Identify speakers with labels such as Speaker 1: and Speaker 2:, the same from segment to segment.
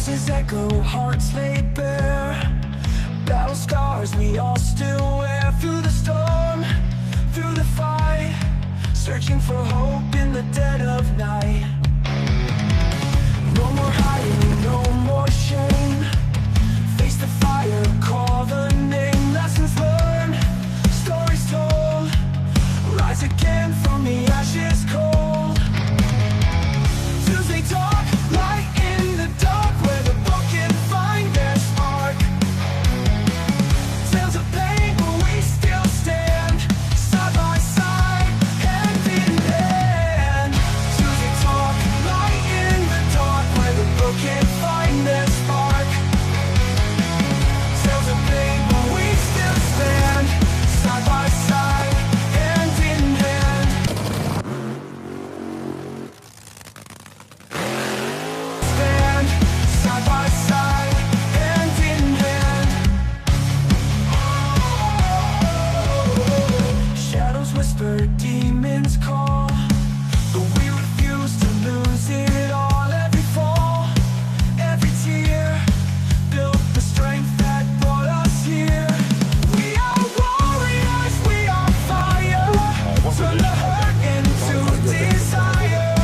Speaker 1: Voices echo, hearts laid bare, battle scars we all still wear. Through the storm, through the fight, searching for hope in the dead of night. No more hiding, no more shame. Face the fire, call the name. Lessons learned, stories told. Rise again from the ashes cold. Tuesday Talk, light in the dark, where the book can find their spark. Tales of pain, but we still stand side by side, hand in hand. Tuesday Talk, light in the dark, where the book can find their spark. Tales of pain, but we still stand side by side, hand in hand. Stand side by side, hand in hand. Shadows whisper, demons call, but we refuse to lose it all. Every fall, every tear, built the strength that brought us here. We are warriors, we are fire. Turn the hurt into desire.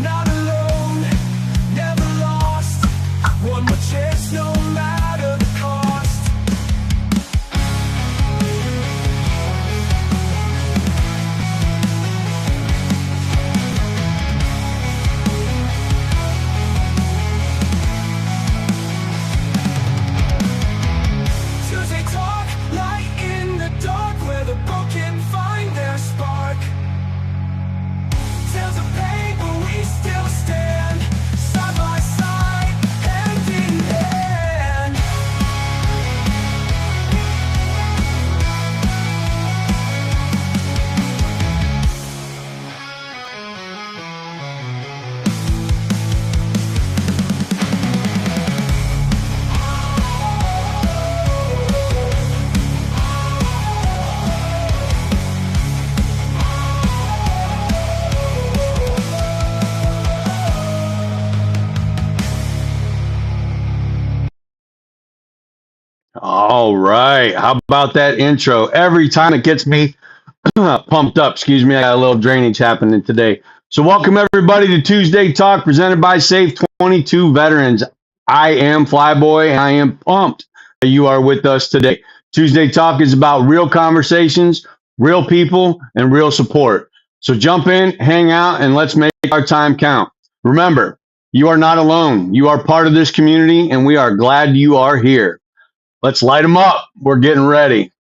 Speaker 1: Not alone, never lost. One more chance, no matter the cost. Tuesday Talk, light in the dark, where the book can find their spark. Tales of pain, but we still stand side by side, hand in hand.
Speaker 2: All right. How about that intro? Every time it gets me pumped up. Excuse me. I got a little drainage happening today. So, welcome everybody to Tuesday Talk presented by Safe 22 Veterans. I am Flyboy and I am pumped that you are with us today. Tuesday Talk is about real conversations, real people, and real support. So, jump in, hang out, and let's make our time count. Remember, you are not alone. You are part of this community, and we are glad you are here. Let's light them up. We're getting ready.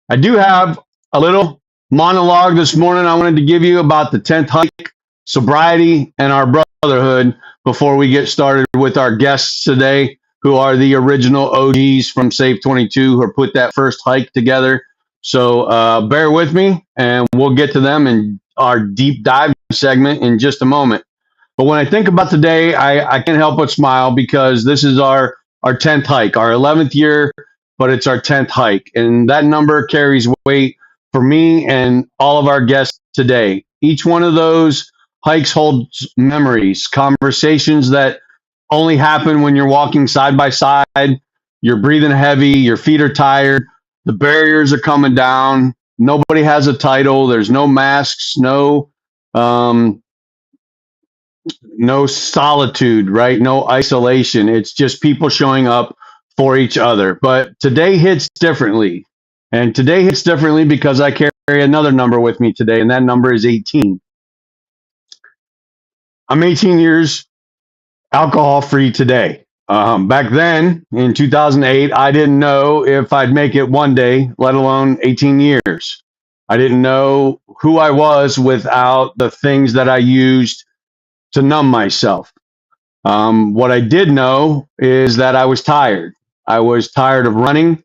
Speaker 2: I do have a little monologue this morning I wanted to give you about the 10th hike, sobriety, and our brotherhood before we get started with our guests today, who are the original OGs from Safe 22 who put that first hike together. So bear with me, and we'll get to them in our deep dive segment in just a moment. But when I think about today, I can't help but smile because this is our 10th hike, our 11th year, but it's our 10th hike. And that number carries weight for me and all of our guests today. Each one of those hikes holds memories, conversations that only happen when you're walking side by side. You're breathing heavy, your feet are tired, the barriers are coming down. Nobody has a title. There's no masks, um, no solitude, right? No isolation. It's just people showing up for each other. But today hits differently. And today hits differently because I carry another number with me today, and that number is 18. I'm 18 years alcohol free today. Back then in 2008, I didn't know if I'd make it one day, let alone 18 years. I didn't know who I was without the things that I used to numb myself. What I did know is that I was tired. I was tired of running,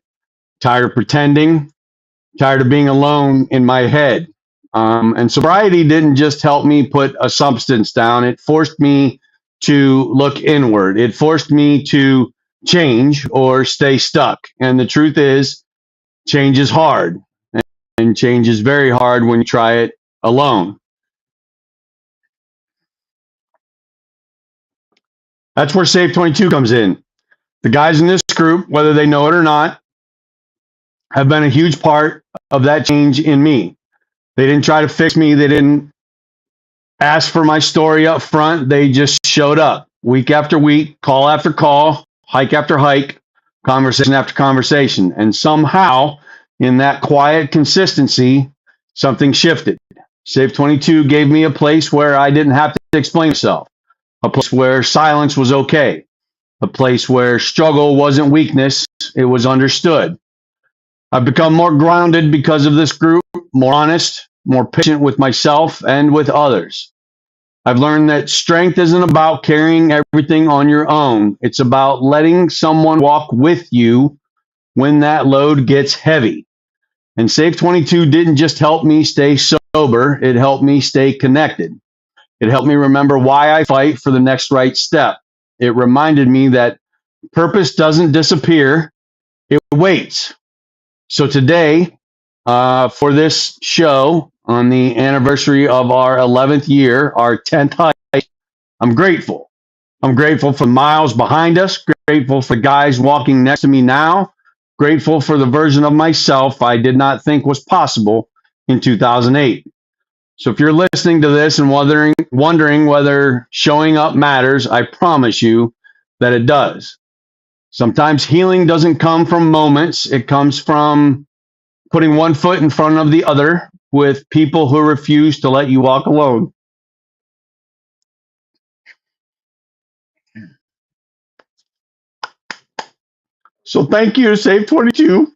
Speaker 2: tired of pretending, tired of being alone in my head. And sobriety didn't just help me put a substance down, it forced me to look inward. It forced me to change or stay stuck. And the truth is, change is hard, and change is very hard when you try it alone. That's where Save 22 comes in. The guys in this group, whether they know it or not, have been a huge part of that change in me. They didn't try to fix me. They didn't ask for my story up front. They just showed up week after week, call after call, hike after hike, conversation after conversation. And somehow, in that quiet consistency, something shifted. Save 22 gave me a place where I didn't have to explain myself, a place where silence was okay, a place where struggle wasn't weakness, it was understood. I've become more grounded because of this group, more honest, more patient with myself and with others. I've learned that strength isn't about carrying everything on your own. It's about letting someone walk with you when that load gets heavy. And Save 22 didn't just help me stay sober, it helped me stay connected. It helped me remember why I fight for the next right step. It reminded me that purpose doesn't disappear, it waits. So today, for this show on the anniversary of our 11th year, our 10th hike, I'm grateful. I'm grateful for miles behind us, grateful for guys walking next to me now, grateful for the version of myself I did not think was possible in 2008. So if you're listening to this and wondering whether showing up matters, I promise you that it does. Sometimes healing doesn't come from moments, it comes from putting one foot in front of the other with people who refuse to let you walk alone. So thank you, Save 22.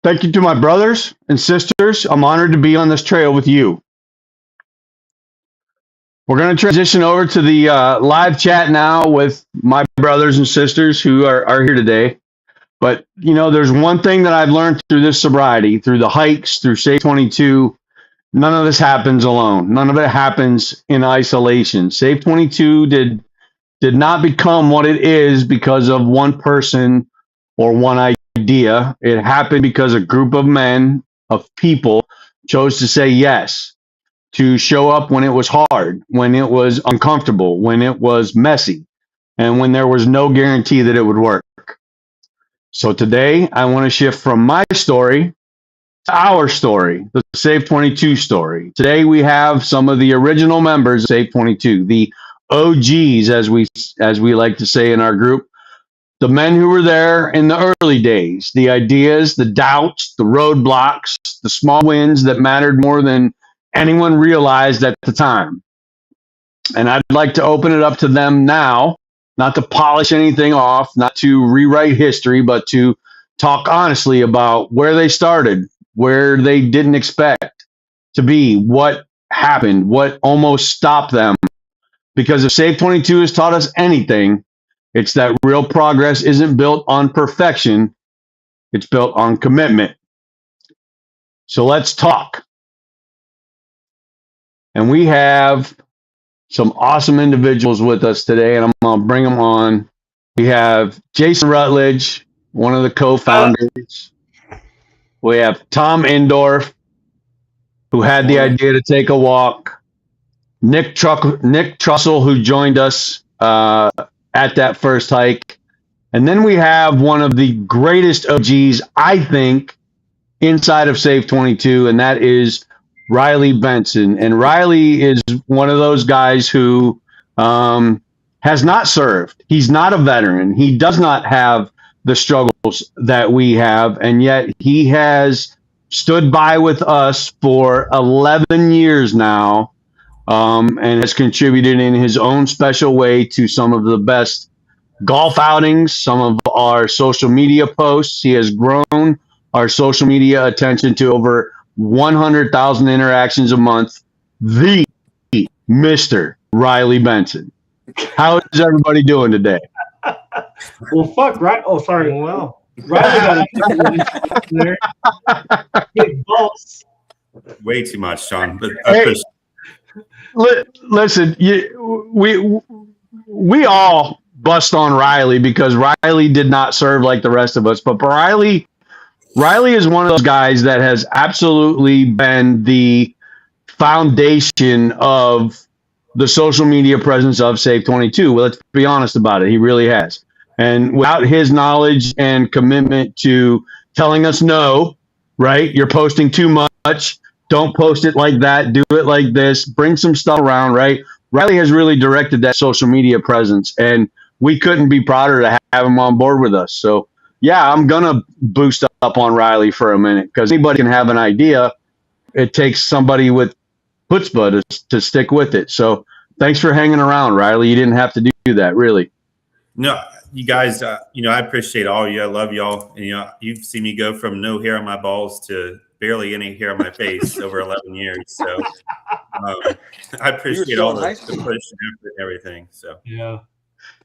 Speaker 2: Thank you to my brothers and sisters. I'm honored to be on this trail with you. We're going to transition over to the live chat now with my brothers and sisters who are here today. But, you know, there's one thing that I've learned through this sobriety, through the hikes, through Save 22. None of this happens alone. None of it happens in isolation. Save 22 did not become what it is because of one person or one idea. It happened because a group of men, of people, chose to say yes, to show up when it was hard, when it was uncomfortable, when it was messy, and when there was no guarantee that it would work. So today, I want to shift from my story to our story, the Save 22 story. Today, we have some of the original members of Save 22, the OGs, as we like to say in our group, the men who were there in the early days, the ideas, the doubts, the roadblocks, the small wins that mattered more than anyone realized at the time. And I'd like to open it up to them now, not to polish anything off, not to rewrite history, but to talk honestly about where they started, where they didn't expect to be, what happened, what almost stopped them. Because if Save 22 has taught us anything, it's that real progress isn't built on perfection, it's built on commitment. So let's talk. And we have some awesome individuals with us today, and I'm going to bring them on. We have Jason Rutledge, one of the co-founders. We have Tom Indorf, who had the idea to take a walk. Nick Trussell, who joined us at that first hike. And then we have one of the greatest OGs, I think, inside of Save 22, and that is Riley Benson. And Riley is one of those guys who has not served. He's not a veteran. He does not have the struggles that we have, and yet he has stood by with us for 11 years now, and has contributed in his own special way to some of the best golf outings, some of our social media posts. He has grown our social media attention to over 100,000 interactions a month. The Mr. Riley Benson. How is everybody doing today?
Speaker 3: Well, fuck, right? Oh, sorry. Well, Riley got a there. Big boss.
Speaker 4: Way too much, Sean. But
Speaker 2: Hey, listen, we all bust on Riley because Riley did not serve like the rest of us. But Riley is one of those guys that has absolutely been the foundation of the social media presence of Save 22. Well, let's be honest about it. He really has. And without his knowledge and commitment to telling us no, right? You're posting too much. Don't post it like that. Do it like this. Bring some stuff around, right? Riley has really directed that social media presence, and we couldn't be prouder to have him on board with us. So, yeah, I'm going to boost up on Riley for a minute because anybody can have an idea. It takes somebody with chutzpah to stick with it. So, thanks for hanging around, Riley. You didn't have to do that, really.
Speaker 4: No, you guys, I appreciate all of you. I love y'all. And, you've seen me go from no hair on my balls to barely any hair on my face over 11 years. So I appreciate all the push and effort and everything. So
Speaker 3: yeah.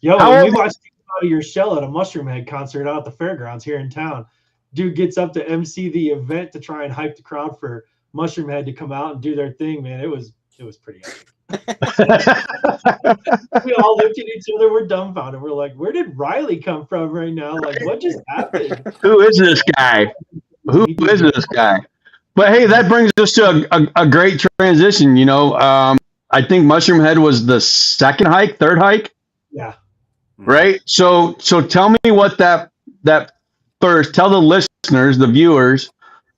Speaker 3: Yo, when we watched you out of your shell at a Mushroom Head concert out at the fairgrounds here in town. Dude gets up to MC the event to try and hype the crowd for Mushroom Head to come out and do their thing, man. It was pretty epic. We all looked at each other. We're dumbfounded. We're like, where did Riley come from right now? Like, what just happened?
Speaker 2: Who is this guy? Who is this guy? But hey, that brings us to a great transition. I think Mushroom Head was the third hike.
Speaker 3: Yeah.
Speaker 2: Right. So tell me what that first. Tell the listeners, the viewers,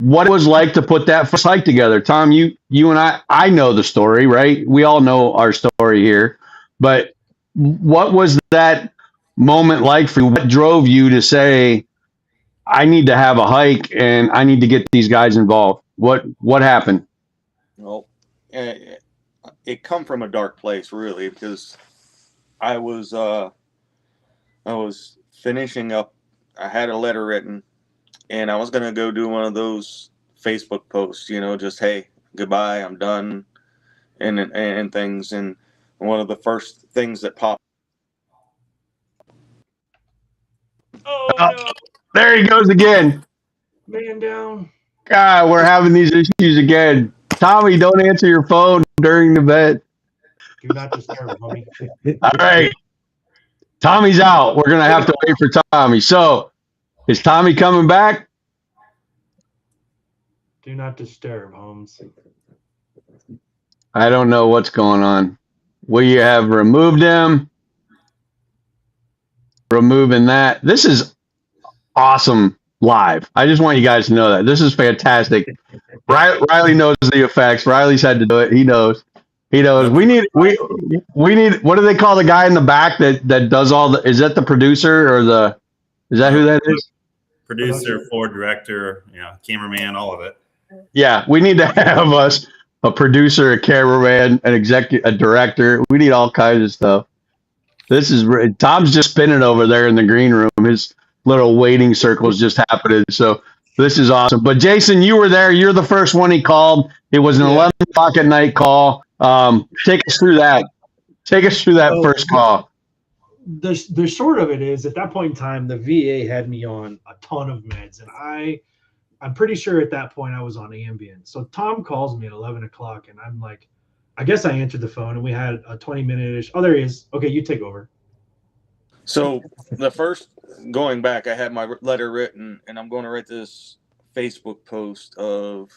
Speaker 2: what it was like to put that first hike together. Tom, you and I know the story, right? We all know our story here. But what was that moment like for you? What drove you to say, I need to have a hike and I need to get these guys involved? What happened?
Speaker 5: Well, it come from a dark place, really, because I was finishing up. I had a letter written, and I was gonna go do one of those Facebook posts, just hey, goodbye, I'm done, and things. And one of the first things that popped.
Speaker 3: Oh no!
Speaker 2: There he goes again.
Speaker 3: Man down.
Speaker 2: God, we're having these issues again. Tommy, don't answer your phone during the event.
Speaker 3: Do not disturb, homie.
Speaker 2: All right. Tommy's out. We're going to have to wait for Tommy. So, is Tommy coming back?
Speaker 3: Do not disturb, Holmes.
Speaker 2: I don't know what's going on. We have removed him. Removing that. This is awesome live. I just want you guys to know that. This is fantastic. Riley knows the effects. Riley's had to do it. He knows. We need what do they call the guy in the back that does all the, is that the producer or is that who that is?
Speaker 4: Producer, floor director, cameraman, all of it.
Speaker 2: Yeah, we need to have us a producer, a cameraman, an executive, a director. We need all kinds of stuff. Tom's just spinning over there in the green room. His little waiting circle is just happening. So this is awesome. But Jason, you were there. You're the first one he called. It was an 11 o'clock at night call. Take us through that. Take us through that first call.
Speaker 3: The short of it is, at that point in time, the VA had me on a ton of meds, and I'm pretty sure at that point I was on Ambien. So Tom calls me at 11 o'clock, and I'm like, I guess I answered the phone, and we had a 20-minute-ish. Oh, there he is. Okay, you take over.
Speaker 5: So the first, going back, I had my letter written, and I'm going to write this Facebook post of,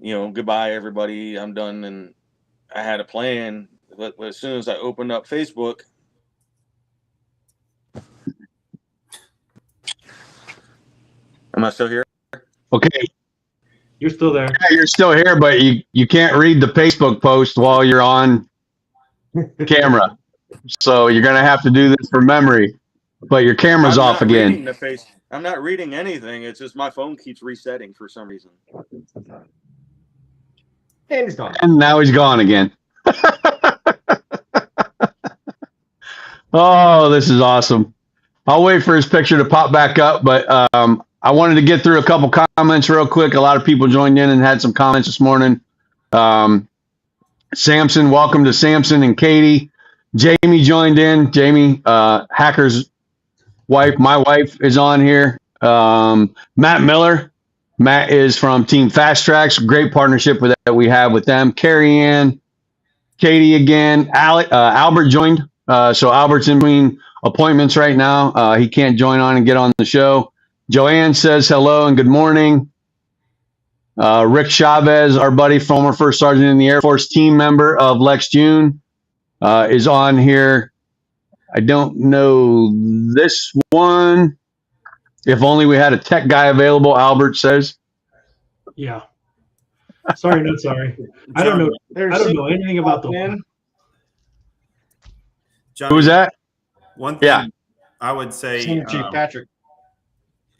Speaker 5: goodbye, everybody, I'm done. And I had a plan, but as soon as I opened up Facebook, am I still here?
Speaker 2: Okay.
Speaker 3: You're still there.
Speaker 2: Yeah, you're still here, but you can't read the Facebook post while you're on camera. So you're going to have to do this from memory. But your camera's off again.
Speaker 5: I'm not reading anything. It's just my phone keeps resetting for some reason.
Speaker 3: And he's gone.
Speaker 2: And now he's gone again. Oh, this is awesome. I'll wait for his picture to pop back up, but I wanted to get through a couple comments real quick. A lot of people joined in and had some comments this morning. Samson, welcome to Samson and Katie. Jamie joined in. Jamie, Hacker's wife, my wife, is on here. Matt Miller. Matt is from Team Fast Tracks. Great partnership that we have with them. Carrie Ann, Katie again. Albert joined. So Albert's in between appointments right now. He can't join on and get on the show. Joanne says hello and good morning. Rick Chavez, our buddy, former first sergeant in the Air Force, team member of Lex June, is on here. I don't know this one. If only we had a tech guy available, Albert says.
Speaker 3: Yeah. Sorry, not sorry. I don't
Speaker 4: John,
Speaker 3: know. I don't know anything about the.
Speaker 2: Who was
Speaker 4: Johnny,
Speaker 2: that?
Speaker 4: one
Speaker 2: Yeah.
Speaker 4: thing I would say
Speaker 6: Senior Chief Patrick.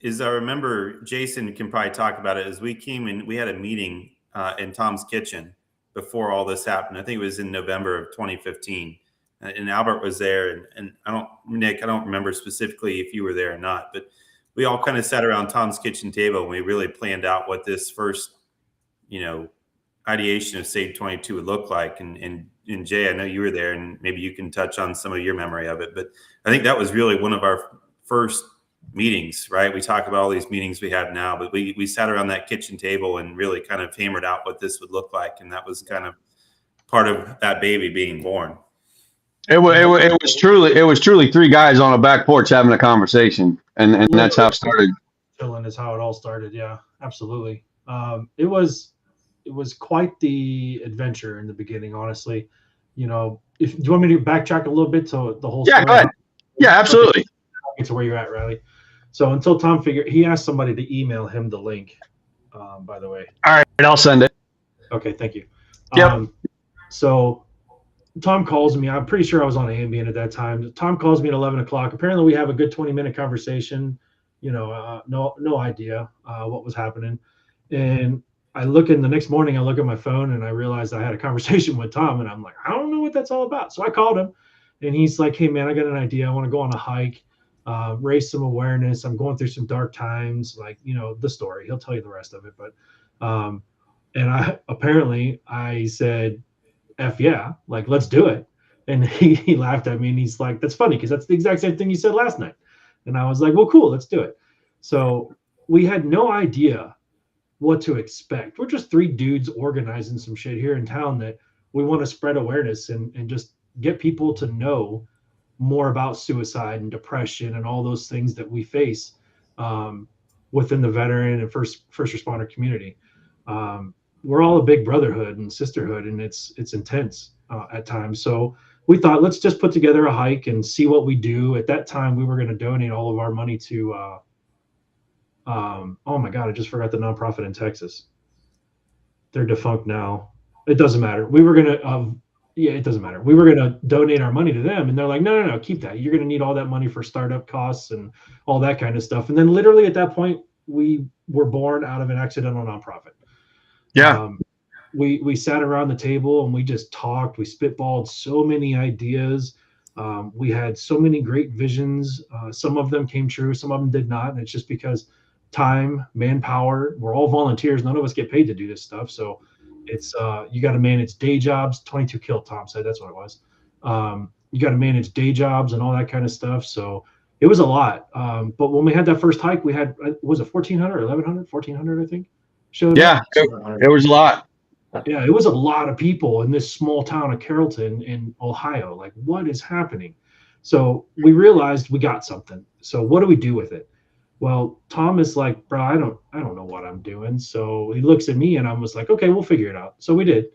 Speaker 4: is I remember Jason can probably talk about it. As we came in, we had a meeting in Tom's kitchen before all this happened. I think it was in November of 2015, and Albert was there. And Nick, I don't remember specifically if you were there or not, but we all kind of sat around Tom's kitchen table and we really planned out what this first, ideation of Save 22 would look like. And Jay, I know you were there, and maybe you can touch on some of your memory of it. But I think that was really one of our first meetings, right? We talk about all these meetings we have now, but we sat around that kitchen table and really kind of hammered out what this would look like, and that was kind of part of that baby being born.
Speaker 2: It was truly three guys on a back porch having a conversation, and that's how it started.
Speaker 3: Chilling is how it all started. Yeah, absolutely. It was quite the adventure in the beginning, honestly. Do you want me to backtrack a little bit to the whole story?
Speaker 2: Yeah, go ahead. Yeah, absolutely.
Speaker 3: Get to where you're at, Riley. So until Tom he asked somebody to email him the link. By the way.
Speaker 2: All right, I'll send it.
Speaker 3: Okay, thank you.
Speaker 2: Yep.
Speaker 3: So Tom calls me. I'm pretty sure I was on Ambien at that time. Tom calls me at 11 o'clock. Apparently, we have a good 20-minute conversation. No idea what was happening. And the next morning, I look at my phone and I realized I had a conversation with Tom. And I'm like, I don't know what that's all about. So I called him and he's like, hey, man, I got an idea. I want to go on a hike, raise some awareness. I'm going through some dark times, the story. He'll tell you the rest of it. But and I said, F yeah, let's do it. And he laughed at me and he's like, that's funny because that's the exact same thing you said last night. And I was like, well, cool, let's do it. So we had no idea what to expect. We're just three dudes organizing some shit here in town that we want to spread awareness and just get people to know more about suicide and depression and all those things that we face within the veteran and first responder community. We're all a big brotherhood and sisterhood, and it's intense at times. So we thought, let's just put together a hike and see what we do. At that time, we were going to donate all of our money to, oh my God, I just forgot the nonprofit in Texas. They're defunct now. It doesn't matter. We were going to, it doesn't matter. We were going to donate our money to them. And they're like, no, keep that. You're going to need all that money for startup costs and all that kind of stuff. And then literally at that point, we were born out of an accidental nonprofit.
Speaker 2: Yeah.
Speaker 3: We sat around the table and we just talked. We spitballed so many ideas. We had so many great visions. Some of them came true, some of them did not. And it's just because time, manpower, we're all volunteers. None of us get paid to do this stuff. So it's you got to manage day jobs. 22 killed, Tom said. That's what it was. You got to manage day jobs and all that kind of stuff. So it was a lot. But when we had that first hike, we had, was it 1,400 or 1,100, 1,400, I think.
Speaker 2: Yeah, it was a lot.
Speaker 3: Yeah, it was a lot of people in this small town of Carrollton in Ohio. Like, what is happening? So we realized we got something. So what do we do with it? Well, Tom is like, bro, I don't know what I'm doing. So he looks at me and I was like, okay, we'll figure it out. So we did.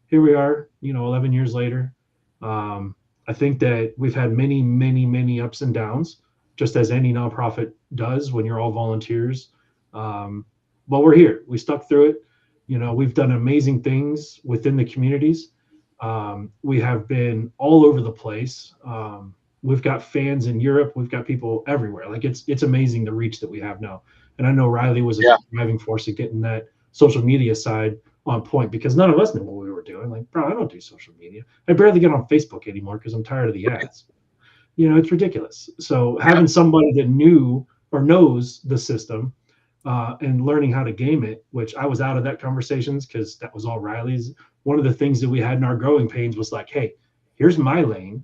Speaker 3: Here we are, 11 years later. I think that we've had many, many, many ups and downs, just as any nonprofit does when you're all volunteers. But we're here. We stuck through it. We've done amazing things within the communities. We have been all over the place. We've got fans in Europe. We've got people everywhere. Like it's amazing the reach that we have now. And I know Riley was a driving force of getting that social media side on point because none of us knew what we were doing. Like, bro, I don't do social media. I barely get on Facebook anymore because I'm tired of the ads. It's ridiculous. So having somebody that knew or knows the system and learning how to game it, which I was out of that conversations because that was all Riley's. One of the things that we had in our growing pains was like, hey, here's my lane.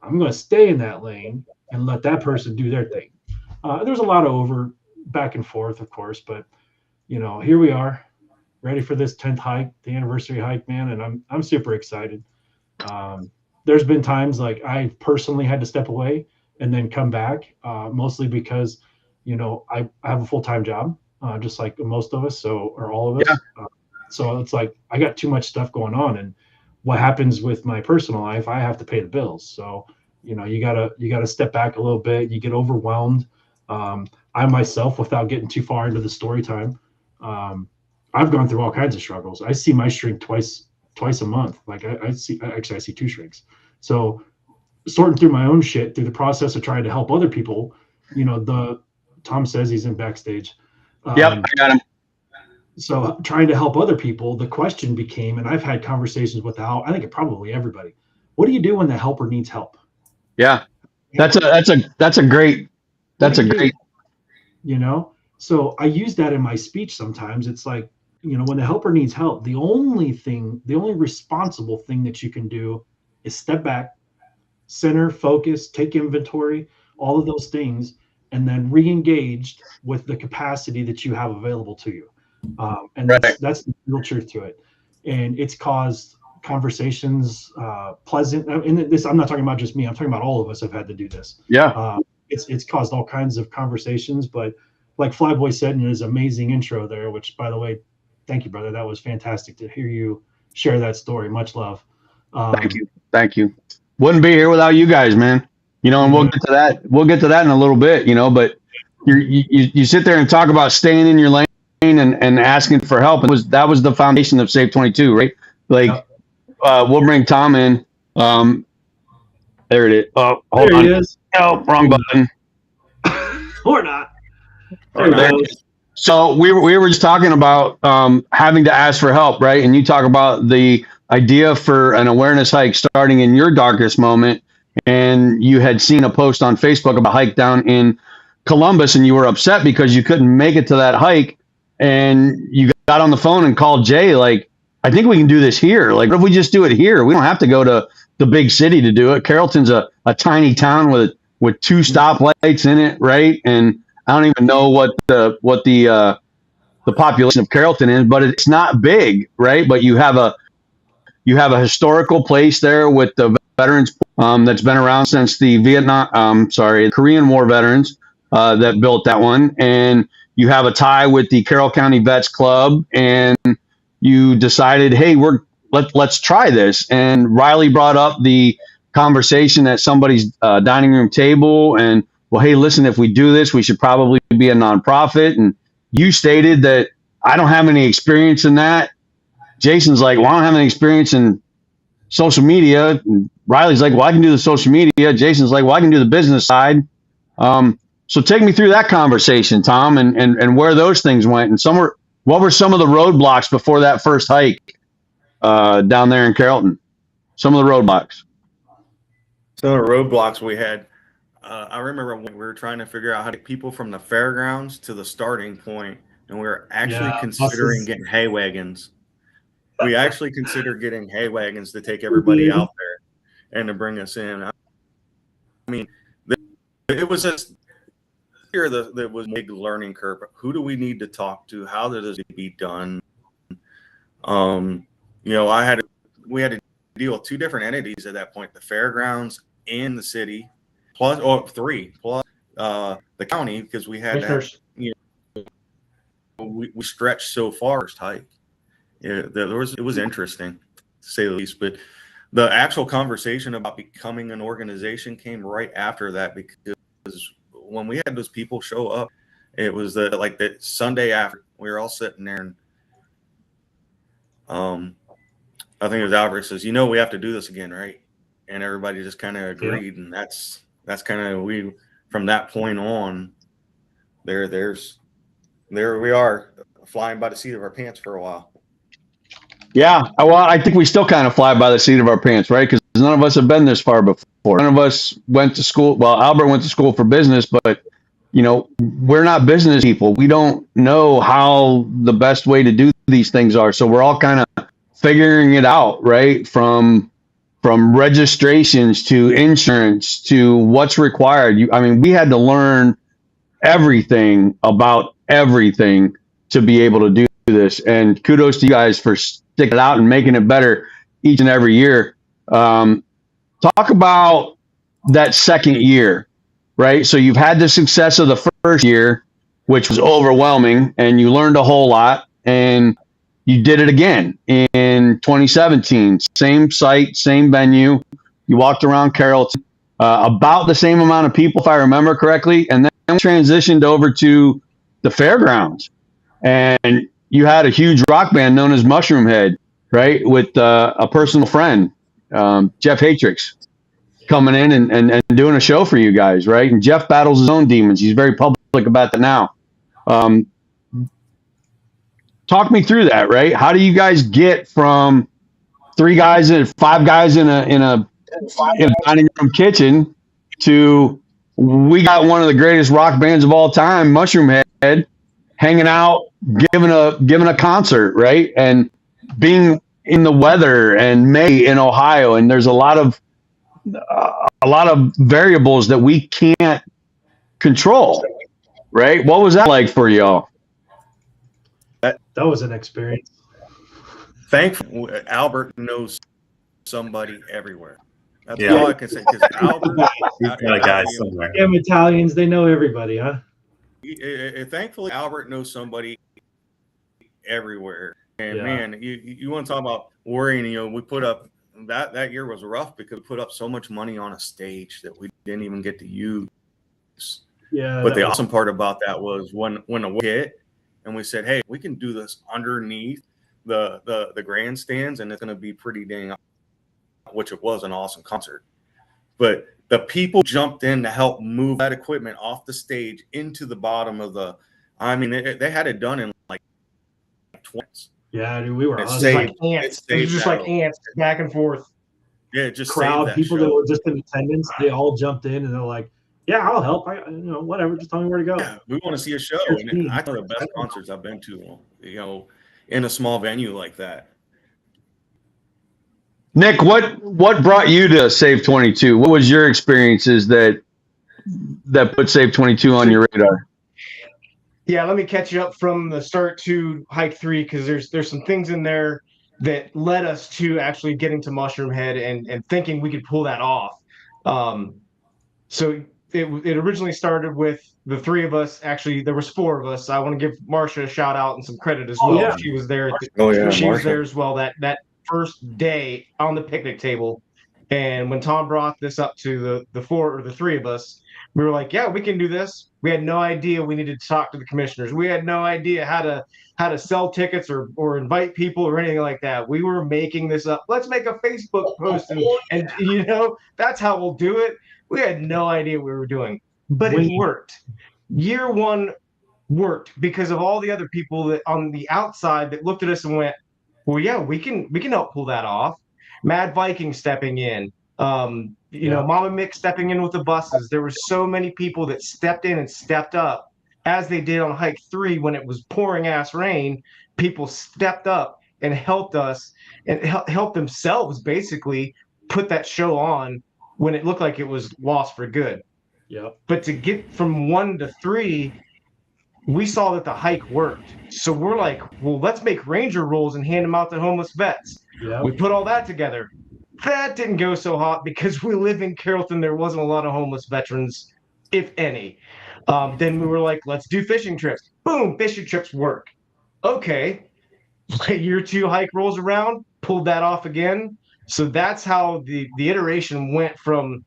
Speaker 3: I'm going to stay in that lane and let that person do their thing. There's a lot of back and forth, of course, but here we are, ready for this 10th hike, the anniversary hike, man, and I'm super excited. There's been times like I personally had to step away and then come back, mostly because I have a full-time job. just like most of us, or all of us.
Speaker 2: Yeah.
Speaker 3: So it's like I got too much stuff going on, and what happens with my personal life, I have to pay the bills. So you gotta step back a little bit. You get overwhelmed. I myself, without getting too far into the story time, I've gone through all kinds of struggles. I see my shrink twice a month. Like I see, actually I see two shrinks. So sorting through my own shit through the process of trying to help other people. The Tom says he's in backstage.
Speaker 2: Yep, I got him.
Speaker 3: So trying to help other people, the question became, and I've had conversations with I think probably everybody. What do you do when the helper needs help?
Speaker 2: Yeah, that's a great.
Speaker 3: So I use that in my speech sometimes. It's like, when the helper needs help, the only responsible thing that you can do is step back, center, focus, take inventory, all of those things, and then re-engaged with the capacity that you have available to you. And
Speaker 2: Right.
Speaker 3: that's the real truth to it. And it's caused conversations pleasant. And this, I'm not talking about just me. I'm talking about all of us have had to do this.
Speaker 2: Yeah.
Speaker 3: It's caused all kinds of conversations. But like Flyboy said in his amazing intro there, which, by the way, thank you, brother. That was fantastic to hear you share that story. Much love.
Speaker 2: Thank you. Wouldn't be here without you guys, man. And we'll get to that. We'll get to that in a little bit. But you sit there and talk about staying in your lane and asking for help. That was the foundation of Save 22, right? Like, we'll bring Tom in. There it is. Oh, hold
Speaker 3: There
Speaker 2: on.
Speaker 3: he is.
Speaker 2: Oh, wrong button.
Speaker 3: Or not.
Speaker 2: There it is. So we were just talking about having to ask for help, right? And you talk about the idea for an awareness hike starting in your darkest moment, and you had seen a post on Facebook about a hike down in Columbus, and you were upset because you couldn't make it to that hike, and you got on the phone and called Jay, like, I think we can do this here. Like, what if we just do it here? We don't have to go to the big city to do it. Carrollton's a tiny town with two stoplights in it, right? And I don't even know what the population of Carrollton is, but it's not big, right? But you have a historical place there with the veterans that's been around since the Korean War veterans that built that one, and you have a tie with the Carroll County Vets Club, and you decided, hey, let's try this. And Riley brought up the conversation at somebody's dining room table, and, well, hey, listen, if we do this, we should probably be a nonprofit. And you stated that I don't have any experience in that. Jason's like, well, I don't have any experience in social media. And Riley's like, well, I can do the social media. Jason's like, well, I can do the business side. So take me through that conversation, Tom, and where those things went, and what were some of the roadblocks before that first hike down there in Carrollton? Some of the roadblocks.
Speaker 5: Some of the roadblocks we had. I remember when we were trying to figure out how to get people from the fairgrounds to the starting point, and we were actually considering getting hay wagons. We actually considered getting hay wagons to take everybody out there and to bring us in. I mean, it was just here that was a big learning curve. Who do we need to talk to? How does it be done? We had to deal with two different entities at that point: the fairgrounds and the city, three plus the county, because we had that. We stretched so far. First hike, it was interesting to say the least. But the actual conversation about becoming an organization came right after that, because when we had those people show up, it was the Sunday after we were all sitting there, and I think it was Albert says, we have to do this again, right? And everybody just kind of agreed, and that's kind of from that point on. There we are, flying by the seat of our pants for a while.
Speaker 2: Yeah, well, I think we still kind of fly by the seat of our pants, right? Because none of us have been this far before. None of us went to school. Well, Albert went to school for business, but we're not business people. We don't know how the best way to do these things are. So we're all kind of figuring it out, right? From registrations to insurance to what's required. We had to learn everything about everything to be able to do this. And kudos to you guys for sticking it out and making it better each and every year. Talk about that second year, right? So you've had the success of the first year. which was overwhelming, and you learned a whole lot, and you did it again in 2017. Same site, same venue. You walked around Carrollton, about the same amount of people, if I remember correctly, and then transitioned over to the fairgrounds. And you had a huge rock band known as Mushroom Head, right, with a personal friend, Jeff Hatrix, coming in and doing a show for you guys, right? And Jeff battles his own demons. He's very public about that now. Talk me through that, right? How do you guys get from five guys in a dining room kitchen to we got one of the greatest rock bands of all time, Mushroom Head, hanging out, giving a concert, right? And being in the weather and May in Ohio, and there's a lot of variables that we can't control, right? What was that like for y'all?
Speaker 3: That was an experience.
Speaker 5: Thankfully, Albert knows somebody everywhere. That's
Speaker 4: Yeah.
Speaker 5: all I can say. Because Albert,
Speaker 4: He's got a guy somewhere.
Speaker 3: Damn Italians, they know everybody, huh?
Speaker 5: thankfully, Albert knows somebody everywhere. And
Speaker 3: Yeah.
Speaker 5: man, you want to talk about worrying? You know, we put up that year was rough because we put up so much money on a stage that we didn't even get to use.
Speaker 3: Yeah.
Speaker 5: But the awesome part about that was when the hit, and we said, hey, we can do this underneath the grandstands, and it's going to be pretty dang, which it was an awesome concert. But the people jumped in to help move that equipment off the stage into the bottom of the. I mean, they had it done in like 20.
Speaker 3: Yeah, dude, we were
Speaker 5: It
Speaker 3: awesome.
Speaker 5: saved-
Speaker 6: Like ants.
Speaker 5: it
Speaker 6: It was
Speaker 5: saved
Speaker 6: just
Speaker 5: that.
Speaker 6: like ants back and forth.
Speaker 5: Yeah, it just
Speaker 3: Crowd,
Speaker 5: saved that
Speaker 3: people
Speaker 5: show.
Speaker 3: that were just in attendance, they all jumped in and they're like, "Yeah, I'll help. Whatever. Just tell me where to go."
Speaker 5: Yeah, we want to see a show. And I think the best concerts I've been to, in a small venue like that.
Speaker 2: Nick, what brought you to Save 22? What was your experiences that put Save 22 on your radar?
Speaker 6: Yeah, let me catch you up from the start to Hike 3 because there's some things in there that led us to actually getting to Mushroom Head and thinking we could pull that off. So it originally started with the three of us. Actually, there was four of us. I want to give Marcia a shout out and some credit as well.
Speaker 3: yeah.
Speaker 6: She was there. She was there as well that first day on the picnic table. And when Tom brought this up to the four or the three of us, we were like, yeah, we can do this. We had no idea we needed to talk to the commissioners. We had no idea how to sell tickets or invite people or anything like that. We were making this up. Let's make a Facebook post and that's how we'll do it. We had no idea what we were doing, but it worked. Year one worked because of all the other people that on the outside that looked at us and went, well, yeah, we can help pull that off. Mad Viking stepping in, Mama Mick stepping in with the buses. There were so many people that stepped in and stepped up as they did on Hike 3 when it was pouring ass rain. People stepped up and helped us and helped themselves basically put that show on when it looked like it was lost for good.
Speaker 3: Yeah.
Speaker 6: But to get from 1 to 3, we saw that the hike worked. So we're like, well, let's make ranger rolls and hand them out to homeless vets.
Speaker 3: Yeah.
Speaker 6: We put all that together. That didn't go so hot because we live in Carrollton. There wasn't a lot of homeless veterans, if any. Then we were like, let's do fishing trips. Boom, fishing trips work. Okay. Year 2 hike rolls around, pulled that off again. So that's how the iteration went from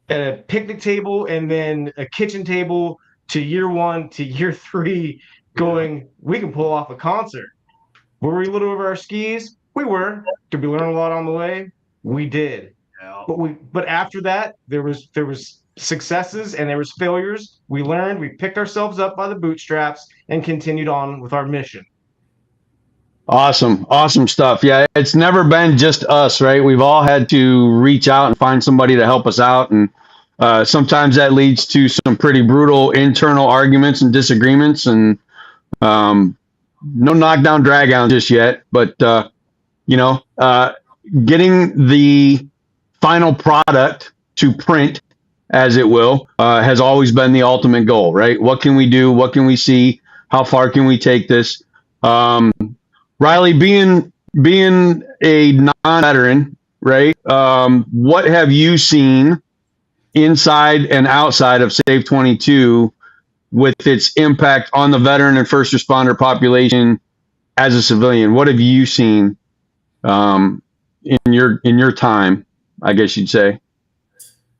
Speaker 6: a picnic table and then a kitchen table to year 1 to year 3 going, we can pull off a concert. Were we a little over our skis? We were. Did we learn a lot on the way? We did.
Speaker 3: Yeah.
Speaker 6: But after that, there was successes and there was failures. We learned, we picked ourselves up by the bootstraps and continued on with our mission.
Speaker 2: Awesome stuff. Yeah, it's never been just us, right? We've all had to reach out and find somebody to help us out, and sometimes that leads to some pretty brutal internal arguments and disagreements, and no knockdown drag-out just yet, but getting the final product to print, as it will, has always been the ultimate goal, right? What can we do? What can we see? How far can we take this? Riley, being a non-veteran, right? What have you seen inside and outside of Save 22 with its impact on the veteran and first responder population as a civilian? What have you seen in your time, I guess you'd say?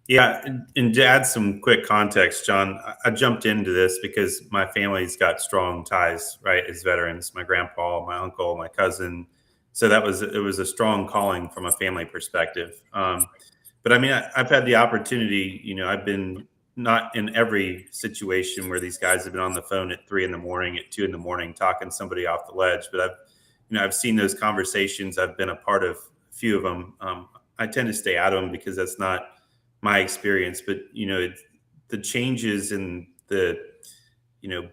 Speaker 4: Yeah, and to add some quick context, John, I jumped into this because my family's got strong ties, right, as veterans. My grandpa, my uncle, my cousin. So it was a strong calling from a family perspective. But I mean, I've had the opportunity, I've been not in every situation where these guys have been on the phone at 3 a.m, at 2 a.m, talking somebody off the ledge. But I've seen those conversations. I've been a part of a few of them. I tend to stay out of them because that's not my experience. But the changes in the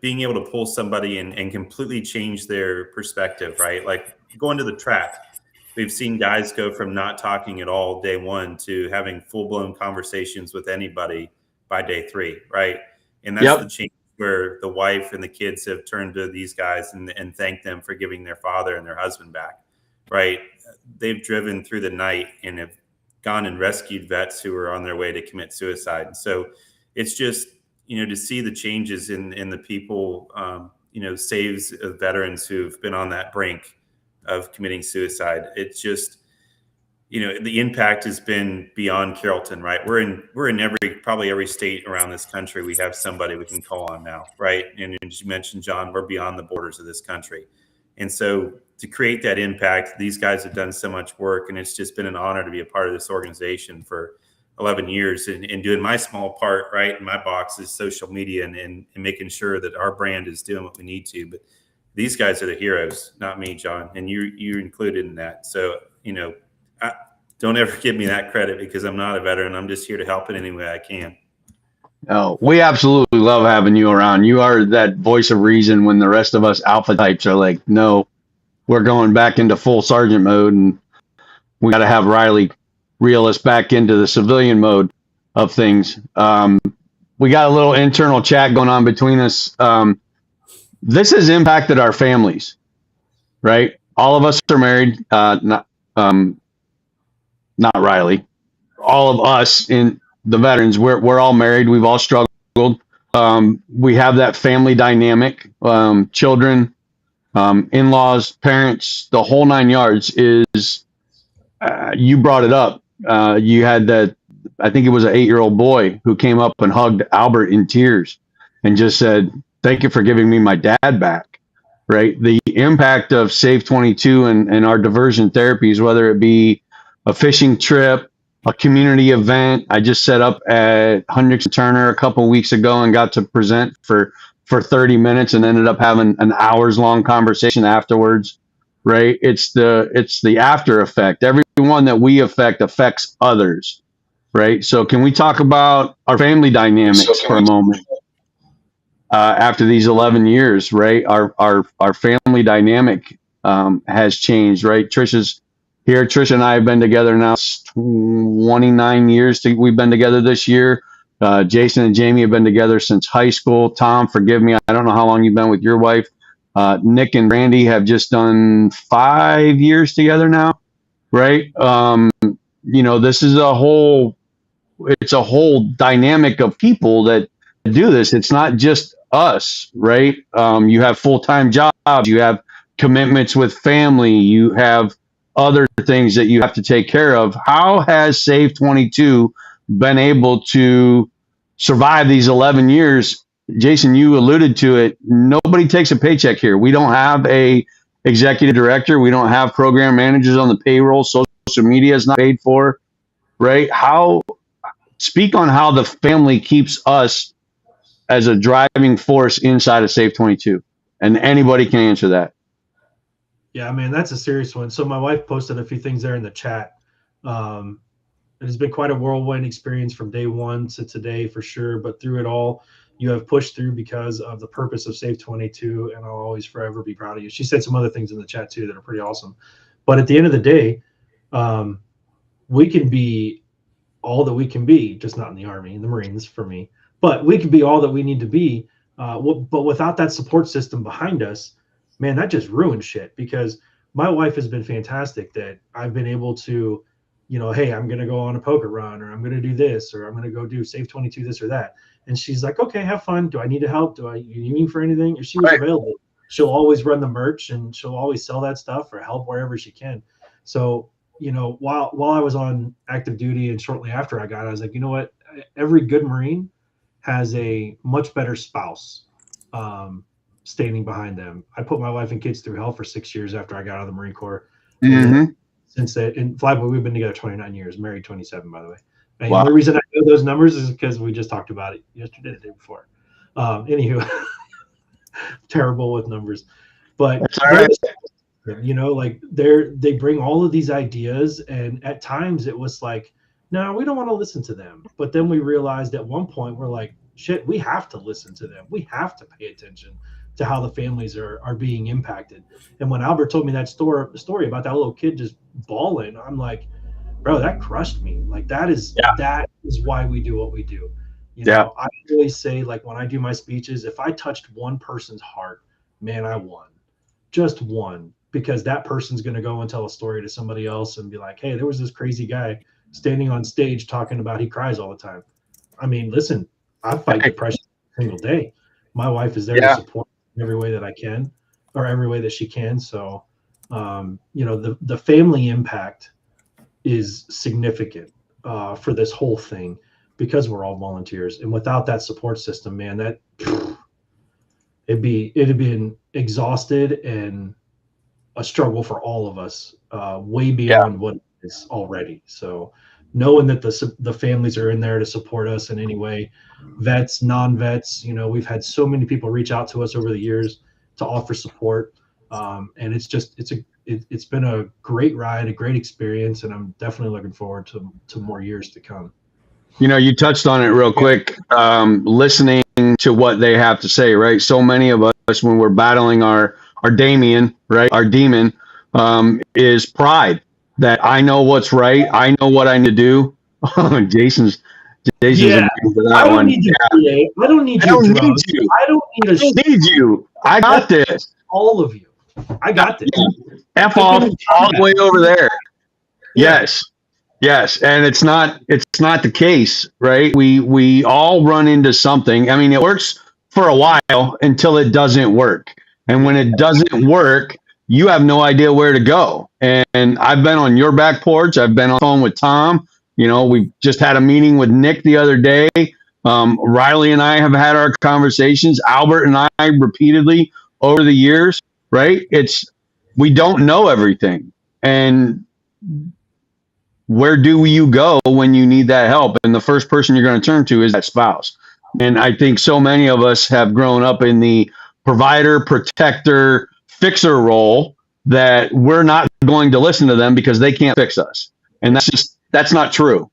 Speaker 4: being able to pull somebody and completely change their perspective, right? Like going to the track, we've seen guys go from not talking at all day one to having full-blown conversations with anybody by day 3, right? And that's the change where the wife and the kids have turned to these guys and thanked them for giving their father and their husband back, right? They've driven through the night and have gone and rescued vets who were on their way to commit suicide. So it's just, to see the changes in the people, saves veterans who've been on that brink of committing suicide. It's just, the impact has been beyond Carrollton, right? We're in probably every state around this country. We have somebody we can call on now, right? And as you mentioned, John, we're beyond the borders of this country. And so to create that impact, these guys have done so much work, and it's just been an honor to be a part of this organization for 11 years and doing my small part, right? In my box is social media and making sure that our brand is doing what we need to. But these guys are the heroes, not me, John, and you're included in that. So, don't ever give me that credit because I'm not a veteran. I'm just here to help in any way I can.
Speaker 2: Oh, we absolutely love having you around. You are that voice of reason when the rest of us alpha types are like, no, we're going back into full sergeant mode, and we got to have Riley reel us back into the civilian mode of things. We got a little internal chat going on between us. This has impacted our families, right? All of us are married, not Riley. All of us in the veterans, we're all married. We've all struggled. We have that family dynamic, children, in-laws, parents, the whole 9 yards is, you brought it up. You had that, I think it was an 8-year-old boy who came up and hugged Albert in tears and just said, thank you for giving me my dad back, right? The impact of Save 22 and our diversion therapies, whether it be a fishing trip, a community event. I just set up at Hendricks Turner a couple of weeks ago and got to present for 30 minutes and ended up having an hours long conversation afterwards, right? It's the after effect. Everyone that we affect affects others, right? So can we talk about our family dynamics for a moment? After these 11 years, right? Our family dynamic has changed, right? Trisha's here. Trisha and I have been together now 29 years. We've been together this year. Jason and Jamie have been together since high school. Tom, forgive me, I don't know how long you've been with your wife. Nick and Randy have just done 5 years together now, right? This is it's a whole dynamic of people that do this. It's not just us, right? You have full-time jobs, you have commitments with family, you have other things that you have to take care of. How has Save 22 been able to survive these 11 years? Jason, you alluded to it. Nobody takes a paycheck here. We don't have a executive director. We don't have program managers on the payroll. Social media is not paid for, right? Speak on how the family keeps us as a driving force inside of Save 22. And anybody can answer that.
Speaker 3: Yeah, man, that's a serious one. So my wife posted a few things there in the chat. It has been quite a whirlwind experience from day one to today for sure. But through it all, you have pushed through because of the purpose of Save 22, and I'll always forever be proud of you. She said some other things in the chat too that are pretty awesome. But at the end of the day, we can be all that we can be, just not in the Army, in the Marines for me. But we can be all that we need to be. But without that support system behind us, man, that just ruins shit. Because my wife has been fantastic that I've been able to, hey, I'm going to go on a poker run, or I'm going to do this, or I'm going to go do Save 22, this or that. And she's like, okay, have fun. Do I need to help? You need me for anything? If she was
Speaker 2: Right.
Speaker 3: available, she'll always run the merch and she'll always sell that stuff or help wherever she can. So, you know, while I was on active duty and shortly after I got, I was like, you know what? Every good Marine has a much better spouse standing behind them. I put my wife and kids through hell for 6 years after I got out of the Marine Corps.
Speaker 2: Mm-hmm.
Speaker 3: Since that, in Flyboy, we've been together 29 years, married 27, by the way. And
Speaker 2: Wow.
Speaker 3: the only reason I know those numbers is because we just talked about it yesterday, the day before. Anywho, terrible with numbers, but
Speaker 2: That's all right.
Speaker 3: you know, like they bring all of these ideas, and at times it was like, no, we don't want to listen to them. But then we realized at one point we're like, shit, we have to listen to them. We have to pay attention to how the families are being impacted. And when Albert told me that story about that little kid just bawling, I'm like, bro, that crushed me. Like that is why we do what we do. You know, I always say, like, when I do my speeches, if I touched one person's heart, man, I won. Just one, because that person's going to go and tell a story to somebody else and be like, hey, there was this crazy guy standing on stage talking about he cries all the time. I mean, listen, I fight depression every single day. My wife is there to support in every way that I can, or every way that she can. So, you know, the family impact is significant for this whole thing, because we're all volunteers. And without that support system, man, that it'd been exhausted and a struggle for all of us, way beyond what it is already. So knowing that the families are in there to support us in any way, vets, non-vets, you know, we've had so many people reach out to us over the years to offer support. And it's been a great ride, a great experience, and I'm definitely looking forward to more years to come.
Speaker 2: You know, you touched on it real quick, listening to what they have to say, right? So many of us, when we're battling our Damien, right, our demon, is pride that I know what's right. I know what I need to do. Jason's
Speaker 3: Yeah,
Speaker 2: for that
Speaker 3: I don't
Speaker 2: one.
Speaker 3: need you. I don't need
Speaker 2: I don't
Speaker 3: you.
Speaker 2: need you.
Speaker 3: I don't need
Speaker 2: I don't need you. I got this.
Speaker 3: all of you. I got this.
Speaker 2: F off all the way over there.
Speaker 3: Yeah.
Speaker 2: Yes, and it's not the case, right? We all run into something. I mean, it works for a while until it doesn't work. And when it doesn't work, you have no idea where to go. And I've been on your back porch. I've been on the phone with Tom. You know, we just had a meeting with Nick the other day. Riley and I have had our conversations. Albert and I repeatedly over the years, right? We don't know everything. And where do you go when you need that help? And the first person you're going to turn to is that spouse. And I think so many of us have grown up in the provider, protector, fixer role that we're not going to listen to them because they can't fix us. And that's not true.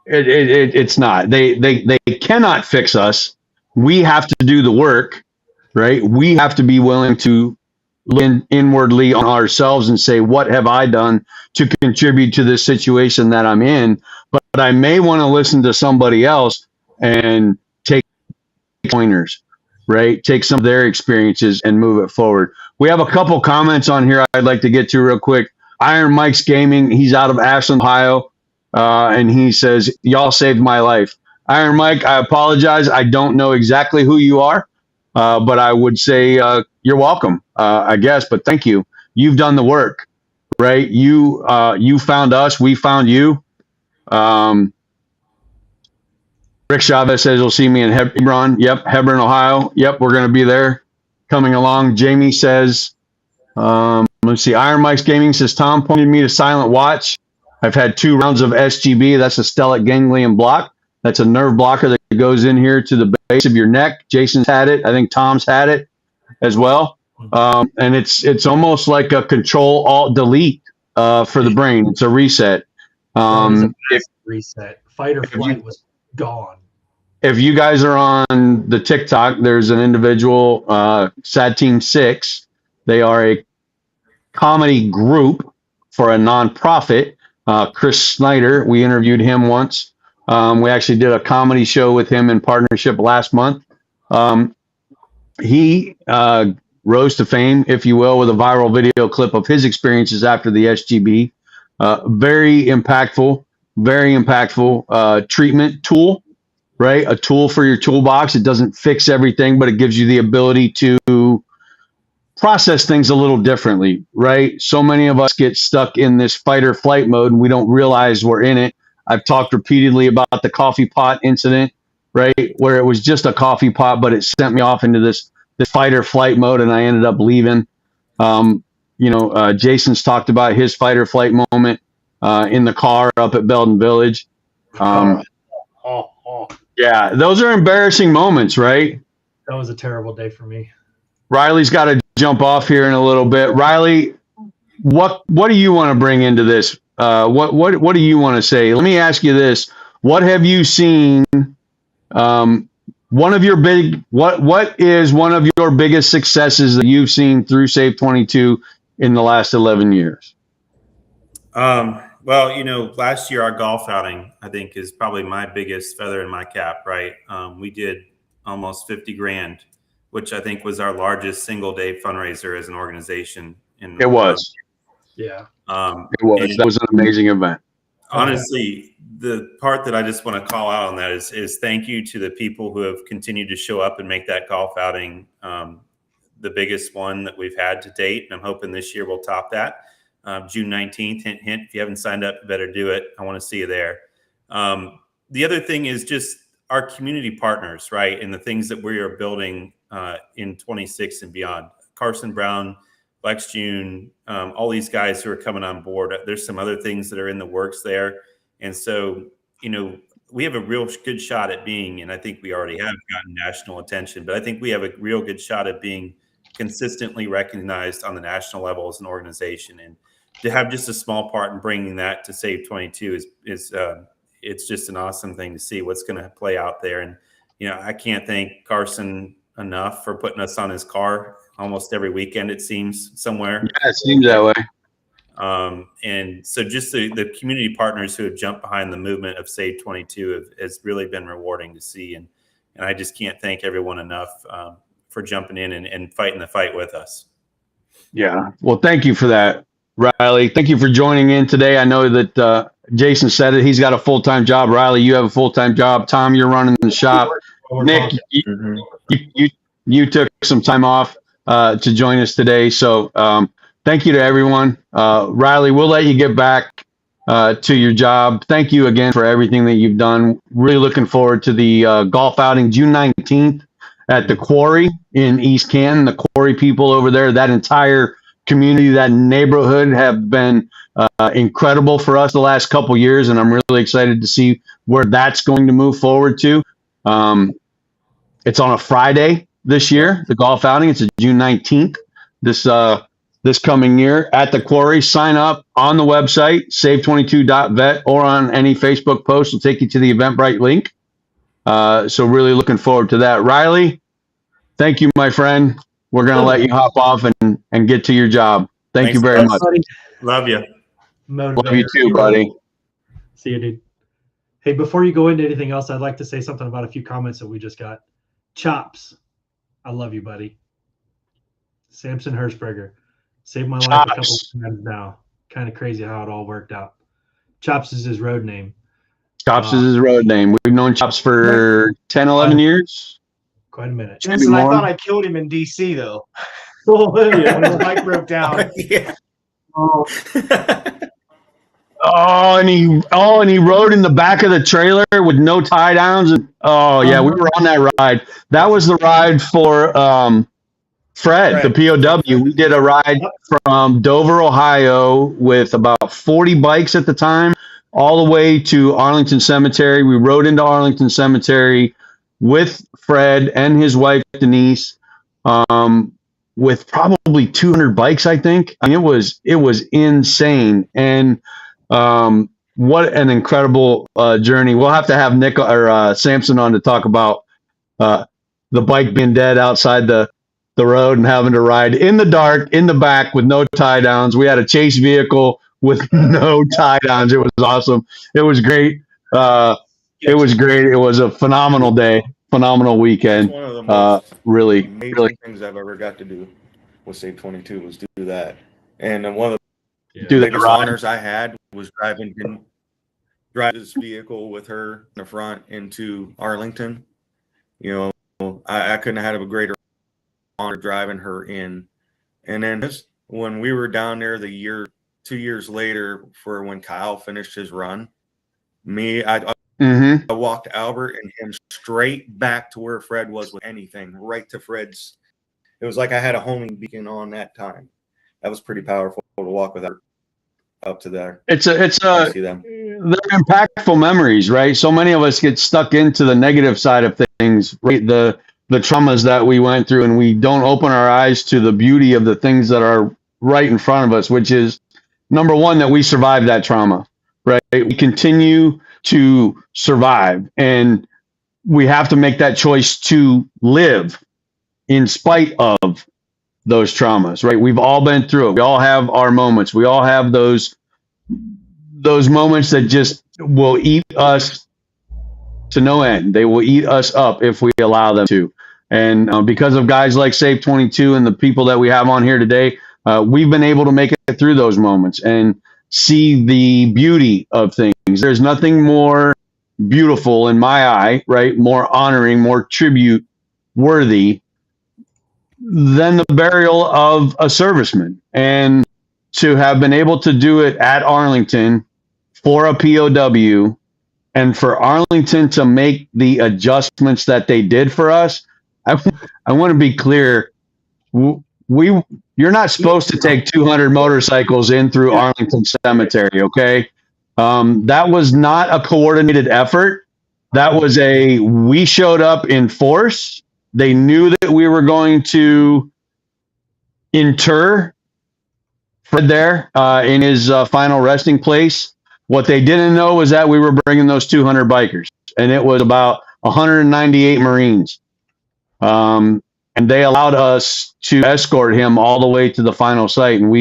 Speaker 2: It's not. They cannot fix us. We have to do the work, right? We have to be willing to look inwardly on ourselves and say, what have I done to contribute to this situation that I'm in? But I may want to listen to somebody else and take pointers, right? Take some of their experiences and move it forward. We have a couple comments on here I'd like to get to real quick. Iron Mike's Gaming, he's out of Ashland, Ohio, and he says, y'all saved my life. Iron Mike, I apologize. I don't know exactly who you are. But I would say you're welcome, I guess. But thank you. You've done the work, right? You found us. We found you. Rick Chavez says you'll see me in Hebron. Yep, Hebron, Ohio. Yep, we're going to be there coming along. Jamie says, let's see. Iron Mike's Gaming says, Tom pointed me to Silent Watch. I've had 2 rounds of SGB. That's a stellate ganglion block. That's a nerve blocker that goes in here to the base of your neck. Jason's had it. I think Tom's had it as well. And it's almost like a Control Alt Delete for the brain. It's a reset.
Speaker 3: Reset. Fight or flight was gone.
Speaker 2: If you guys are on the TikTok, there's an individual, Sad Team 6. They are a comedy group for a nonprofit. Chris Snyder, we interviewed him once. We actually did a comedy show with him in partnership last month. He rose to fame, if you will, with a viral video clip of his experiences after the SGB. Very impactful treatment tool right? A tool for your toolbox. It doesn't fix everything, but it gives you the ability to process things a little differently, right? So many of us get stuck in this fight or flight mode and we don't realize we're in it. I've talked repeatedly about the coffee pot incident, right? Where it was just a coffee pot, but it sent me off into this fight or flight mode and I ended up leaving. Jason's talked about his fight or flight moment in the car up at Belden Village. Yeah, those are embarrassing moments, right?
Speaker 3: That was a terrible day for me.
Speaker 2: Riley's got to jump off here in a little bit. Riley, what do you want to bring into this? What do you want to say? Let me ask you this: what have you seen? What is one of your biggest successes that you've seen through Save 22 in the last 11 years?
Speaker 4: Well, last year our golf outing, I think, is probably my biggest feather in my cap, right? We did almost 50 grand, which I think was our largest single day fundraiser as an organization.
Speaker 2: It was.
Speaker 3: Yeah.
Speaker 2: It was. That was an amazing event.
Speaker 4: Honestly, the part that I just want to call out on that is thank you to the people who have continued to show up and make that golf outing the biggest one that we've had to date. And I'm hoping this year we'll top that. June 19th, hint, hint. If you haven't signed up, you better do it. I want to see you there. The other thing is just our community partners, right? And the things that we are building in 26 and beyond. Carson Brown, Lex June, all these guys who are coming on board. There's some other things that are in the works there. And so, we have a real good shot at being, and I think we already have gotten national attention, but I think we have a real good shot at being consistently recognized on the national level as an organization. And to have just a small part in bringing that to Save 22 is it's just an awesome thing to see what's going to play out there. And, I can't thank Carson enough for putting us on his car almost every weekend, it seems, somewhere.
Speaker 2: Yeah, it seems that way.
Speaker 4: And so just the community partners who have jumped behind the movement of Save 22 has really been rewarding to see. And I just can't thank everyone enough for jumping in and fighting the fight with us.
Speaker 2: Yeah. Well, thank you for that, Riley. Thank you for joining in today. I know that Jason said it. He's got a full-time job. Riley, you have a full-time job. Tom, you're running the shop. Nick, you took some time off to join us today. So thank you to everyone. Riley, we'll let you get back to your job. Thank you again for everything that you've done. Really looking forward to the golf outing June 19th at the Quarry in East Canton. The Quarry people over there, that entire community, that neighborhood have been incredible for us the last couple years, and I'm really excited to see where that's going to move forward to. It's on a Friday this year, the golf outing. It's June 19th this coming year at the Quarry. Sign up on the website, save22.vet, or on any Facebook post will take you to the Eventbrite link. So really looking forward to that. Riley, thank you, my friend. We're going to let you hop off and get to your job. Thanks you very much.
Speaker 3: Buddy.
Speaker 4: Love you.
Speaker 2: Love you too, buddy.
Speaker 3: See you, dude. Hey, before you go into anything else, I'd like to say something about a few comments that we just got. Chops, I love you, buddy. Samson Hershberger, saved my life a couple times now. Kind of crazy how it all worked out. Chops is his road name.
Speaker 2: Chops is his road name. We've known Chops for 10, 11 years.
Speaker 3: Quite a minute.
Speaker 6: Jensen, I thought I killed him in D.C. though.
Speaker 3: Oh, yeah.
Speaker 6: When his bike broke down.
Speaker 4: Yeah.
Speaker 3: Oh,
Speaker 2: and he rode in the back of the trailer with no tie downs. And yeah, we were on that ride. That was the ride for Fred, the POW. We did a ride from Dover, Ohio, with about 40 bikes at the time, all the way to Arlington Cemetery. We rode into Arlington Cemetery with Fred and his wife Denise, with probably 200 bikes, I think. I mean, it was insane. And what an incredible journey. We'll have to have Nick or Samson on to talk about the bike being dead outside the road and having to ride in the dark in the back with no tie downs. We had a chase vehicle with no tie downs. It was awesome. It was great. It was great. It was a phenomenal day, phenomenal weekend.
Speaker 5: It's one of the most
Speaker 2: really
Speaker 5: things I've ever got to do with Save 22 was do that. And one of the
Speaker 2: do that
Speaker 5: biggest honors I had was driving drive this vehicle with her in the front into Arlington. You know, I couldn't have had a greater honor driving her in. And then when we were down there 2 years later for when Kyle finished his run, I walked Albert and him straight back to where Fred was with anything, right to Fred's. It was like I had a homing beacon on that time. That was pretty powerful to walk with her up to there.
Speaker 2: They're impactful memories, right? So many of us get stuck into the negative side of things, right? The traumas that we went through, and we don't open our eyes to the beauty of the things that are right in front of us, which is number one, that we survived that trauma, right? We continue to survive, and we have to make that choice to live in spite of those traumas, right? We've all been through it. We all have our moments. We all have those moments that just will eat us to no end. They will eat us up if we allow them to. And because of guys like Save 22 and the people that we have on here today, we've been able to make it through those moments and see the beauty of things. There's nothing more beautiful in my eye, right? More honoring, more tribute worthy than the burial of a serviceman. And to have been able to do it at Arlington for a POW, and for Arlington to make the adjustments that they did for us, I want to be clear. You're not supposed to take 200 motorcycles in through Arlington Cemetery, okay? That was not a coordinated effort. That was we showed up in force. They knew that we were going to inter Fred there in his final resting place. What they didn't know was that we were bringing those 200 bikers, and it was about 198 Marines. And they allowed us to escort him all the way to the final site. And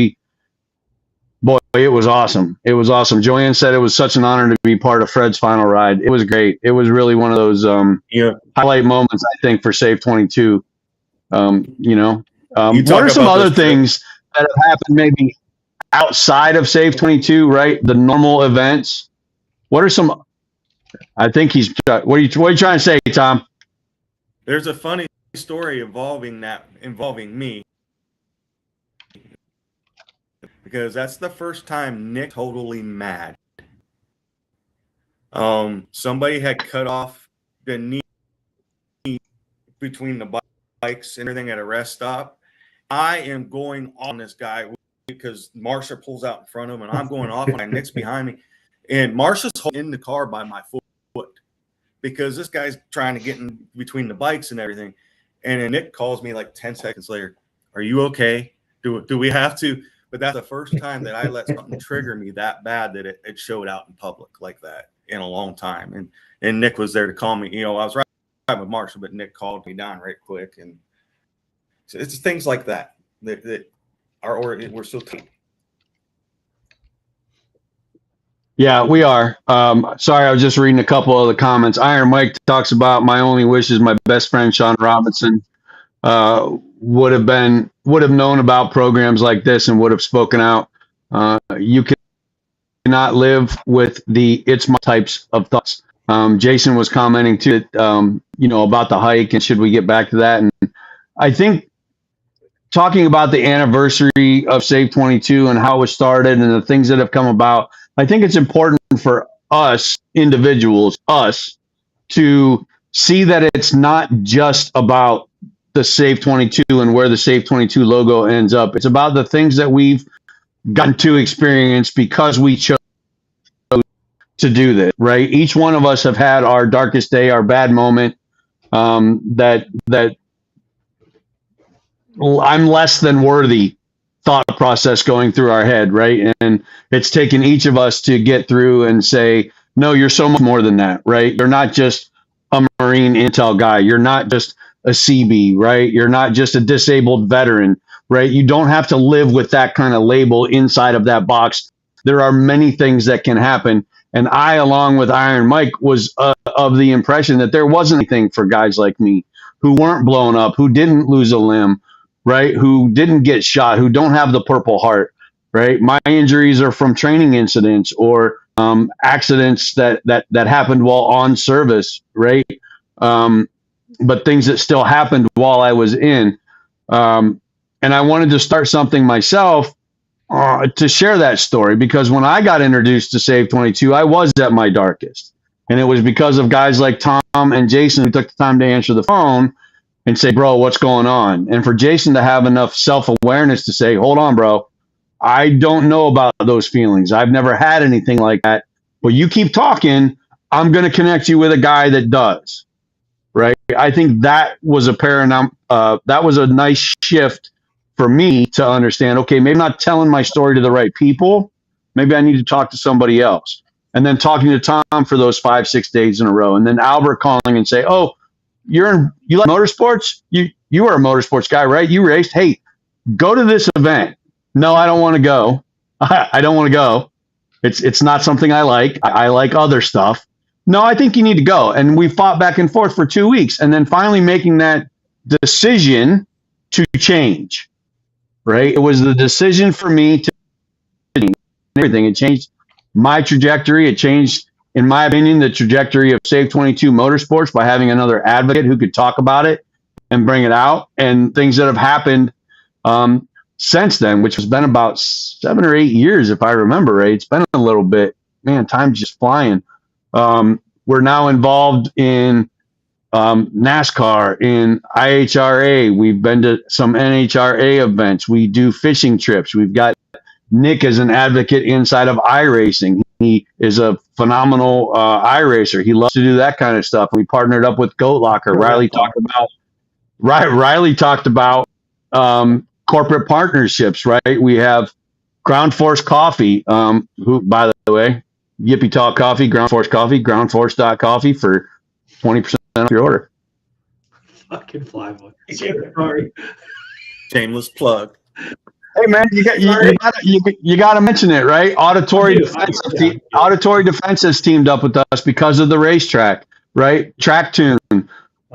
Speaker 2: it was awesome. It was awesome. Joanne said it was such an honor to be part of Fred's final ride. It was great. It was really one of those highlight moments, I think, for Save 22. What are some other things that have happened maybe outside of Save 22, right? The normal events. What are some? I think what are you trying to say, Tom?
Speaker 5: There's a funny story involving me, because that's the first time Nick totally mad. Somebody had cut off the knee between the bikes and everything at a rest stop. I am going on this guy because Marsha pulls out in front of him, and I'm going off, and Nick's behind me, and Marsha's in the car by my foot because this guy's trying to get in between the bikes and everything. And then Nick calls me like 10 seconds later, "Are you okay? Do we have to?" But that's the first time that I let something trigger me that bad that it showed out in public like that in a long time. And Nick was there to call me. I was right with Marsha, but Nick called me down right quick. And so it's things like that we're still taking.
Speaker 2: Yeah, we are. Sorry, I was just reading a couple of the comments. Iron Mike talks about my only wish is my best friend Sean Robinson would have known about programs like this and would have spoken out. You cannot live with the "it's my" types of thoughts. Jason was commenting too, about the hike and should we get back to that. And I think talking about the anniversary of Save 22 and how it started and the things that have come about, I think it's important for us individuals, to see that it's not just about the Save 22 and where the Save 22 logo ends up. It's about the things that we've gotten to experience because we chose to do this, right? Each one of us have had our darkest day, our bad moment, that I'm less than worthy thought process going through our head, right? And it's taken each of us to get through and say, no, you're so much more than that, right? You're not just a Marine intel guy. You're not just a CB, right? You're not just a disabled veteran, right? You don't have to live with that kind of label inside of that box. There are many things that can happen. And I, along with Iron Mike, was of the impression that there wasn't anything for guys like me who weren't blown up, who didn't lose a limb, right? Who didn't get shot, who don't have the Purple Heart, right? My injuries are from training incidents or accidents that happened while on service, right? Um, but things that still happened while I was in. And I wanted to start something myself to share that story, because when I got introduced to Save 22, I was at my darkest. And it was because of guys like Tom and Jason who took the time to answer the phone and say, bro, what's going on? And for Jason to have enough self awareness to say, hold on, bro, I don't know about those feelings. I've never had anything like that. But you keep talking, I'm going to connect you with a guy that does. Right. I think that was a paradigm. That was a nice shift for me to understand. Okay, maybe I'm not telling my story to the right people. Maybe I need to talk to somebody else. And then talking to Tom for those 5-6 days in a row, and then Albert calling and say, "Oh, you like motorsports? You were a motorsports guy, right? You raced. Hey, go to this event." No, I don't want to go. I don't want to go. It's not something I like. I like other stuff. No, I think you need to go. And we fought back and forth for 2 weeks, and then finally making that decision to change. Right? It was the decision for me to change everything. It changed my trajectory. It changed, in my opinion, the trajectory of Save 22 Motorsports by having another advocate who could talk about it and bring it out, and things that have happened since then, which has been about 7 or 8 years, if I remember right. It's been a little bit. Man, time's just flying. We're now involved in NASCAR, in IHRA. We've been to some NHRA events. We do fishing trips. We've got Nick as an advocate inside of iRacing. He is a phenomenal iRacer. He loves to do that kind of stuff. We partnered up with Goat Locker. Riley talked about corporate partnerships, right? We have Ground Force Coffee, who, by the way, Yippee Talk Coffee, Ground Force Coffee, groundforce.coffee for 20% off your order.
Speaker 3: Fucking Flyboy. Sorry.
Speaker 5: Shameless plug.
Speaker 2: Hey man, you got to mention it, right? Auditory Defense has teamed up with us because of the racetrack, right? Track Tune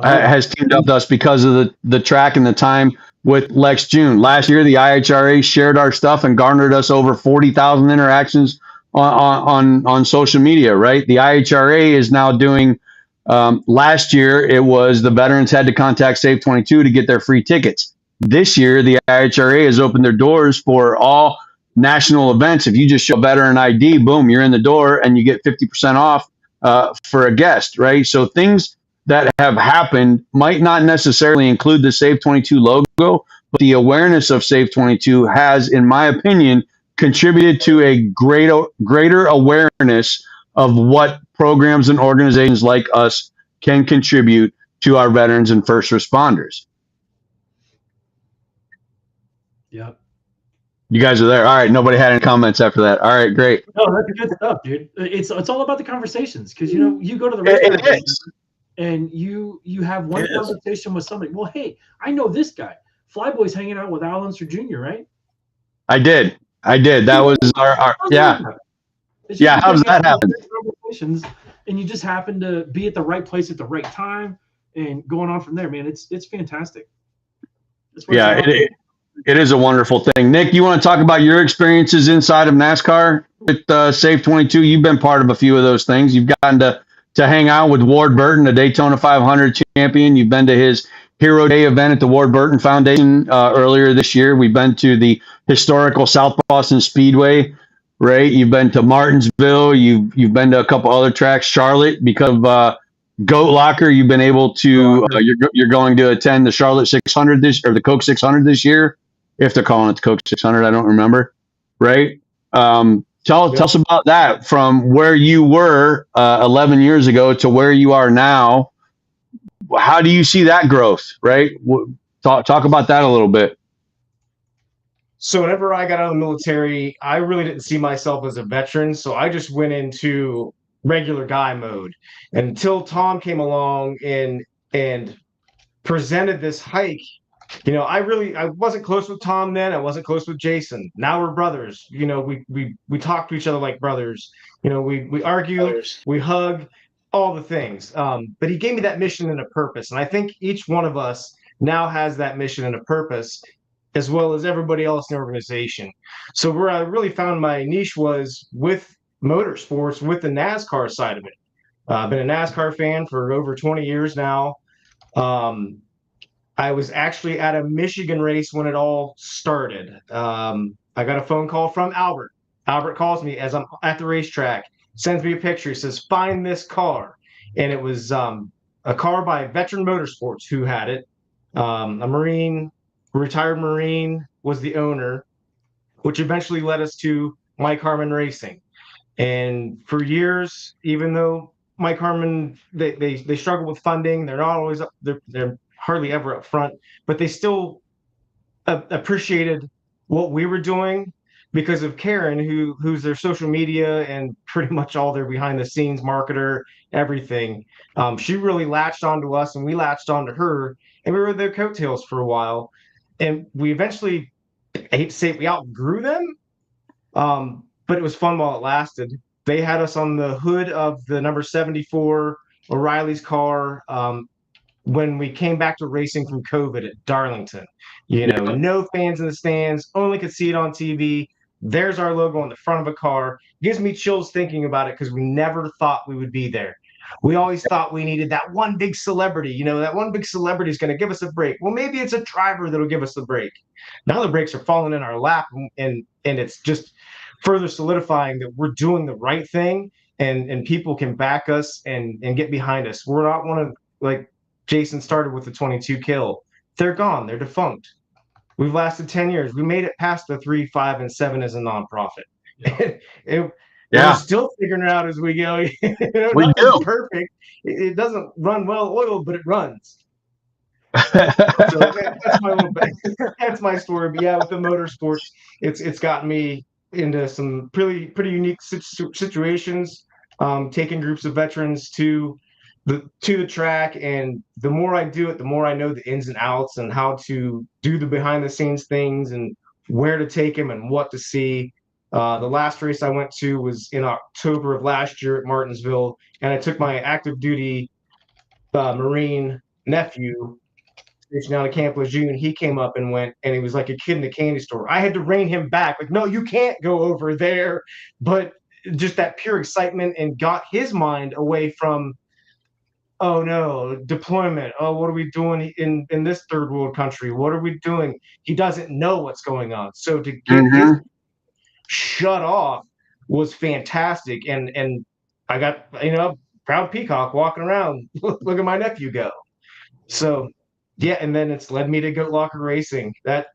Speaker 2: has teamed up with us because of the track and the time with Lex June. Last year, the IHRA shared our stuff and garnered us over 40,000 interactions on social media, right? The IHRA is now doing, last year, it was the veterans had to contact Save 22 to get their free tickets. This year, the IHRA has opened their doors for all national events. If you just show veteran ID, boom, you're in the door and you get 50% off for a guest, right? So things that have happened might not necessarily include the Save 22 logo, but the awareness of Save 22 has, in my opinion, contributed to a greater awareness of what programs and organizations like us can contribute to our veterans and first responders.
Speaker 3: Yep.
Speaker 2: You guys are there. All right. Nobody had any comments after that. All right. Great.
Speaker 3: No, that's good stuff, dude. It's all about the conversations, because you go to the restaurant and you have one conversation with somebody. Well, hey, I know this guy. Flyboy's hanging out with Al Unser Jr., right?
Speaker 2: I did. That was our yeah. Yeah. How does that happen?
Speaker 3: Conversations, and you just happen to be at the right place at the right time, and going on from there, man. It's fantastic.
Speaker 2: Yeah. It is a wonderful thing. Nick, you want to talk about your experiences inside of NASCAR with Save 22? You've been part of a few of those things. You've gotten to hang out with Ward Burton, a Daytona 500 champion. You've been to his Hero Day event at the Ward Burton Foundation earlier this year. We've been to the historical South Boston Speedway, right? You've been to Martinsville. You've been to a couple other tracks, Charlotte, because of Goat Locker. You've been able to you're going to attend the Charlotte 600 the Coke 600 this year. If they're calling it the Coke 600, I don't remember. Right? Tell us about that, from where you were 11 years ago to where you are now. How do you see that growth? Right? Talk about that a little bit.
Speaker 6: So whenever I got out of the military, I really didn't see myself as a veteran. So I just went into regular guy mode until Tom came along and presented this hike. I wasn't close with Tom then. I wasn't close with Jason. Now we're brothers. We talk to each other like brothers. We argue, we hug, all the things. But he gave me that mission and a purpose. And I think each one of us now has that mission and a purpose, as well as everybody else in the organization. So where I really found my niche was with motorsports with the NASCAR side of it. I've been a NASCAR fan for over 20 years now. I was actually at a Michigan race when it all started. I got a phone call from Albert. Albert calls me as I'm at the racetrack, sends me a picture. He says, "Find this car," and it was a car by Veteran Motorsports who had it. A Marine, retired Marine, was the owner, which eventually led us to Mike Harmon Racing. And for years, even though Mike Harmon, they struggle with funding, they're not always up, they're hardly ever up front, but they still appreciated what we were doing because of Karen, who's their social media and pretty much all their behind the scenes marketer, everything. She really latched onto us, and we latched onto her, and we were their coattails for a while, and we eventually, I hate to say it, we outgrew them. But it was fun while it lasted. They had us on the hood of the number 74 O'Reilly's car when we came back to racing from COVID at Darlington. No fans in the stands, only could see it on TV. There's our logo on the front of a car. Gives me chills thinking about it because we never thought we would be there. We always thought we needed that one big celebrity. That one big celebrity is going to give us a break. Well, maybe it's a driver that'll give us the break. Now the breaks are falling in our lap, and it's just further solidifying that we're doing the right thing, and people can back us and get behind us. We're not one of, like Jason started with the 22 kill. They're gone. They're defunct. We've lasted 10 years. We made it past the 3, 5, and 7 as a nonprofit. Yeah. We're still figuring it out as we go.
Speaker 2: We do.
Speaker 6: Perfect. It doesn't run well oiled, but it runs. So that's my little bit. That's my story. But yeah, with the motorsports, it's gotten me into some pretty unique situations, taking groups of veterans to the track, and the more I do it, the more I know the ins and outs and how to do the behind the scenes things and where to take them and what to see. The last race I went to was in October of last year at Martinsville, and I took my active duty Marine nephew stationed out of Camp Lejeune. He came up and went, and he was like a kid in a candy store. I had to rein him back, like, no, you can't go over there. But just that pure excitement, and got his mind away from, oh no, deployment. Oh, what are we doing in this third world country? What are we doing? He doesn't know what's going on. So to get his shut off was fantastic. And I got, proud peacock walking around. Look at my nephew go. So yeah, and then it's led me to Goat Locker Racing. That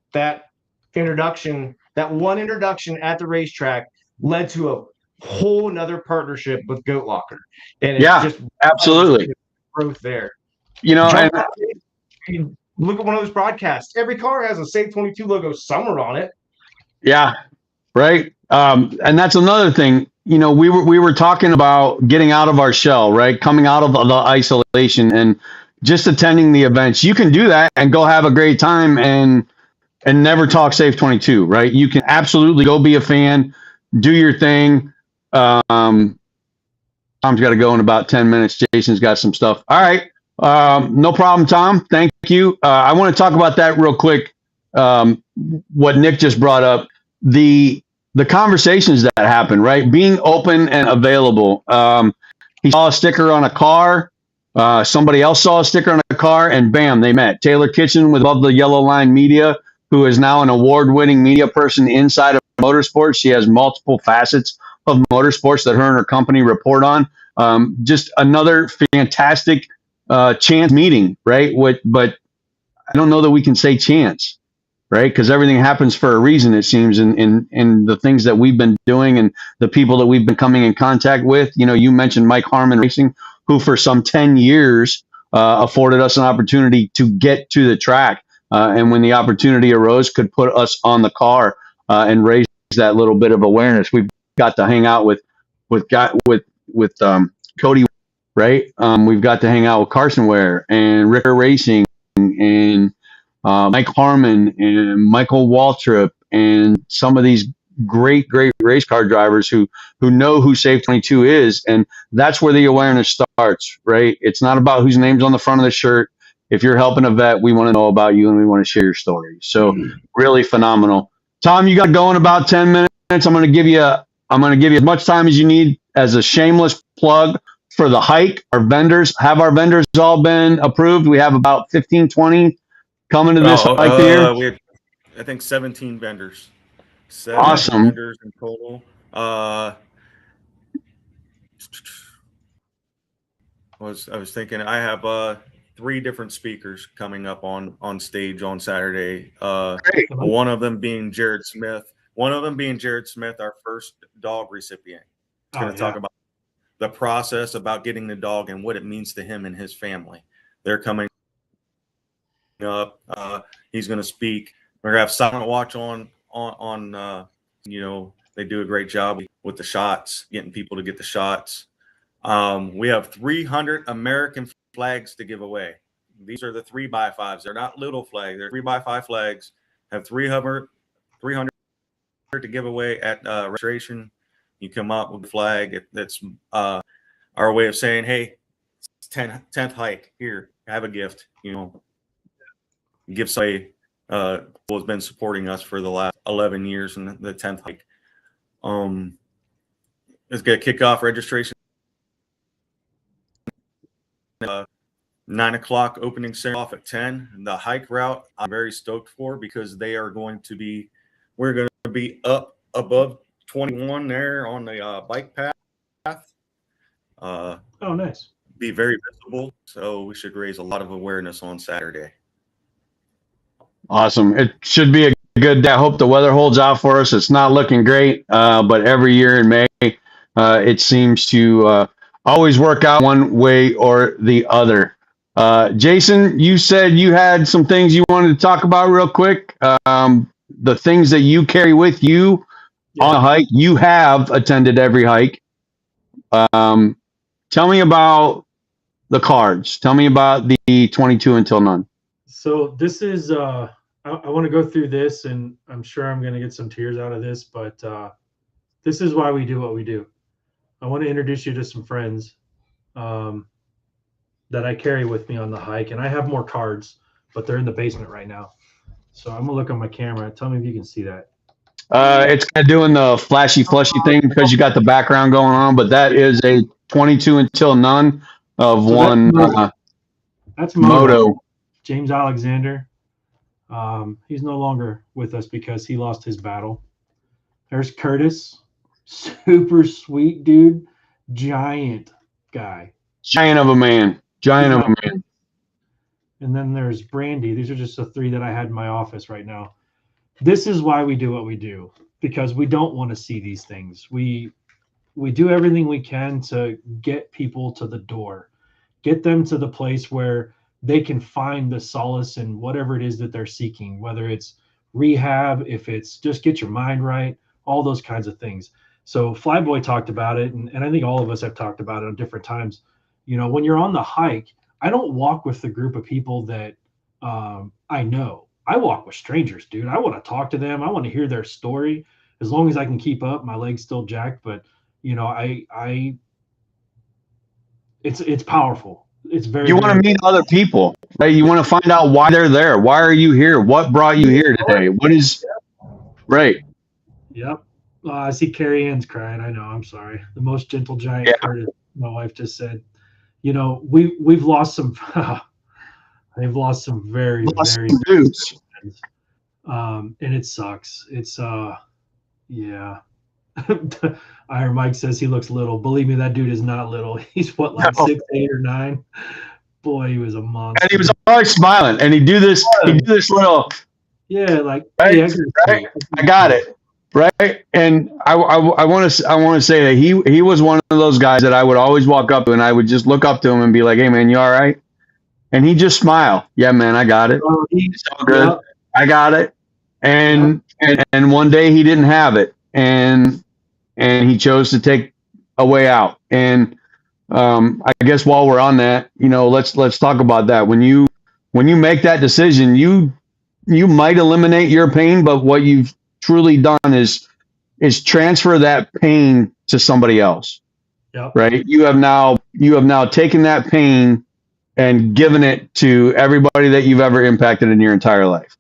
Speaker 6: introduction, that one introduction at the racetrack led to a whole nother partnership with Goat Locker. And it's just
Speaker 2: absolutely
Speaker 6: growth there.
Speaker 2: And
Speaker 6: look at one of those broadcasts. Every car has a Save 22 logo somewhere on it.
Speaker 2: Yeah, right. And that's another thing. We were talking about getting out of our shell, right? Coming out of the isolation and just attending the events. You can do that and go have a great time and never talk Save 22, right? You can absolutely go be a fan, do your thing. Tom's got to go in about 10 minutes. Jason's got some stuff. All right. No problem, Tom. Thank you. I want to talk about that real quick. What Nick just brought up, the conversations that happen, right? Being open and available. He saw a sticker on a car. Somebody else saw a sticker on a car, and bam, they met. Taylor Kitchen with Above the Yellow Line Media, who is now an award-winning media person inside of motorsports. She has multiple facets of motorsports that her and her company report on. Just another fantastic chance meeting, right? But I don't know that we can say chance, right? Because everything happens for a reason, it seems, in the things that we've been doing and the people that we've been coming in contact with. You mentioned Mike Harmon Racing, who for some 10 years afforded us an opportunity to get to the track. And when the opportunity arose, could put us on the car and raise that little bit of awareness. We've got to hang out with Cody, right? We've got to hang out with Carson Ware and Ricker Racing and Mike Harmon and Michael Waltrip and some of these great race car drivers who know who Save 22 is. And that's where the awareness starts, right? It's not about whose name's on the front of the shirt. If you're helping a vet, we want to know about you and we want to share your story. So really phenomenal. Tom, you got to go in about 10 minutes. I'm going to give you I'm going to give you as much time as you need as a shameless plug for the hike. Our vendors, have our vendors all been approved? We have about 15, 20 coming to this hike here.
Speaker 5: We had, I think, 17 vendors. 17
Speaker 2: Awesome.
Speaker 5: vendors in total. I was thinking I have 3 different speakers coming up on stage on Saturday. One of them being Jared Smith. Our first dog recipient. He's going to talk about the process about getting the dog and what it means to him and his family. They're coming up. He's going to speak. We're going to have Silent Watch on. They do a great job with the shots, getting people to get the shots. We have 300 American flags to give away. These are the 3x5s. They're not little flags. They're 3x5 flags. Have 300 to give away at registration. You come up with the flag. That's our way of saying, hey, 10th hike. Here, have a gift. Give somebody who has been supporting us for the last 11 years in the 10th hike. It's going to kick off registration 9 o'clock, opening ceremony off at 10. The hike route I'm very stoked for because we're going to be up above 21 there on the bike path.
Speaker 3: Oh, nice.
Speaker 5: Be very visible, so we should raise a lot of awareness on Saturday.
Speaker 2: Awesome. It should be a good day. I hope the weather holds out for us. It's not looking great, but every year in May, it seems to always work out one way or the other. Jason, you said you had some things you wanted to talk about real quick. The things that you carry with you on a hike. You have attended every hike. Tell me about the cards. Tell me about the 22 until none.
Speaker 3: So this is, I want to go through this, and I'm sure I'm going to get some tears out of this, but this is why we do what we do. I want to introduce you to some friends that I carry with me on the hike, and I have more cards, but they're in the basement right now. So I'm gonna look on my camera. Tell me if you can see that.
Speaker 2: It's kind of doing the flashy thing because you got the background going on, but that is a 22 until none of so one.
Speaker 3: That's Moto. James Alexander. He's no longer with us because he lost his battle. There's Curtis. Super sweet dude. Giant guy.
Speaker 2: Giant of a man.
Speaker 3: And then there's Brandy. These are just the 3 that I had in my office right now. This is why we do what we do, because we don't want to see these things. We do everything we can to get people to the door, get them to the place where they can find the solace in whatever it is that they're seeking, whether it's rehab, if it's just get your mind right, all those kinds of things. So Flyboy talked about it, and I think all of us have talked about it on different times. When you're on the hike, I don't walk with the group of people that I know. I walk with strangers, dude. I want to talk to them. I want to hear their story. As long as I can keep up, my leg's still jacked, but it's powerful. It's very.
Speaker 2: You want to meet other people, right? You want to find out why they're there. Why are you here? What brought you here today? What is right?
Speaker 3: Yep. I see Carrie Ann's crying. I know. I'm sorry. The most gentle giant. Curtis, my wife just said. We've lost some. They've lost some very dudes. And it sucks. It's yeah. Iron Mike says he looks little. Believe me, that dude is not little. He's what, like 6'8" or 9. Boy, he was a monster.
Speaker 2: And he was always smiling. And he'd do this little.
Speaker 3: Yeah, like
Speaker 2: right,
Speaker 3: hey,
Speaker 2: right? I got it. Right. And I want to say that he was one of those guys that I would always walk up to, and I would just look up to him and be like, "Hey man, you all right?" And he'd just smile. "Yeah, man, I got it. It's all good. Yep. I got it." And one day he didn't have it, and he chose to take a way out. And I guess while we're on that, let's talk about that. When you make that decision, you might eliminate your pain, but what you've truly done is transfer that pain to somebody else.
Speaker 3: Yep.
Speaker 2: Right? You have now taken that pain and given it to everybody that you've ever impacted in your entire life.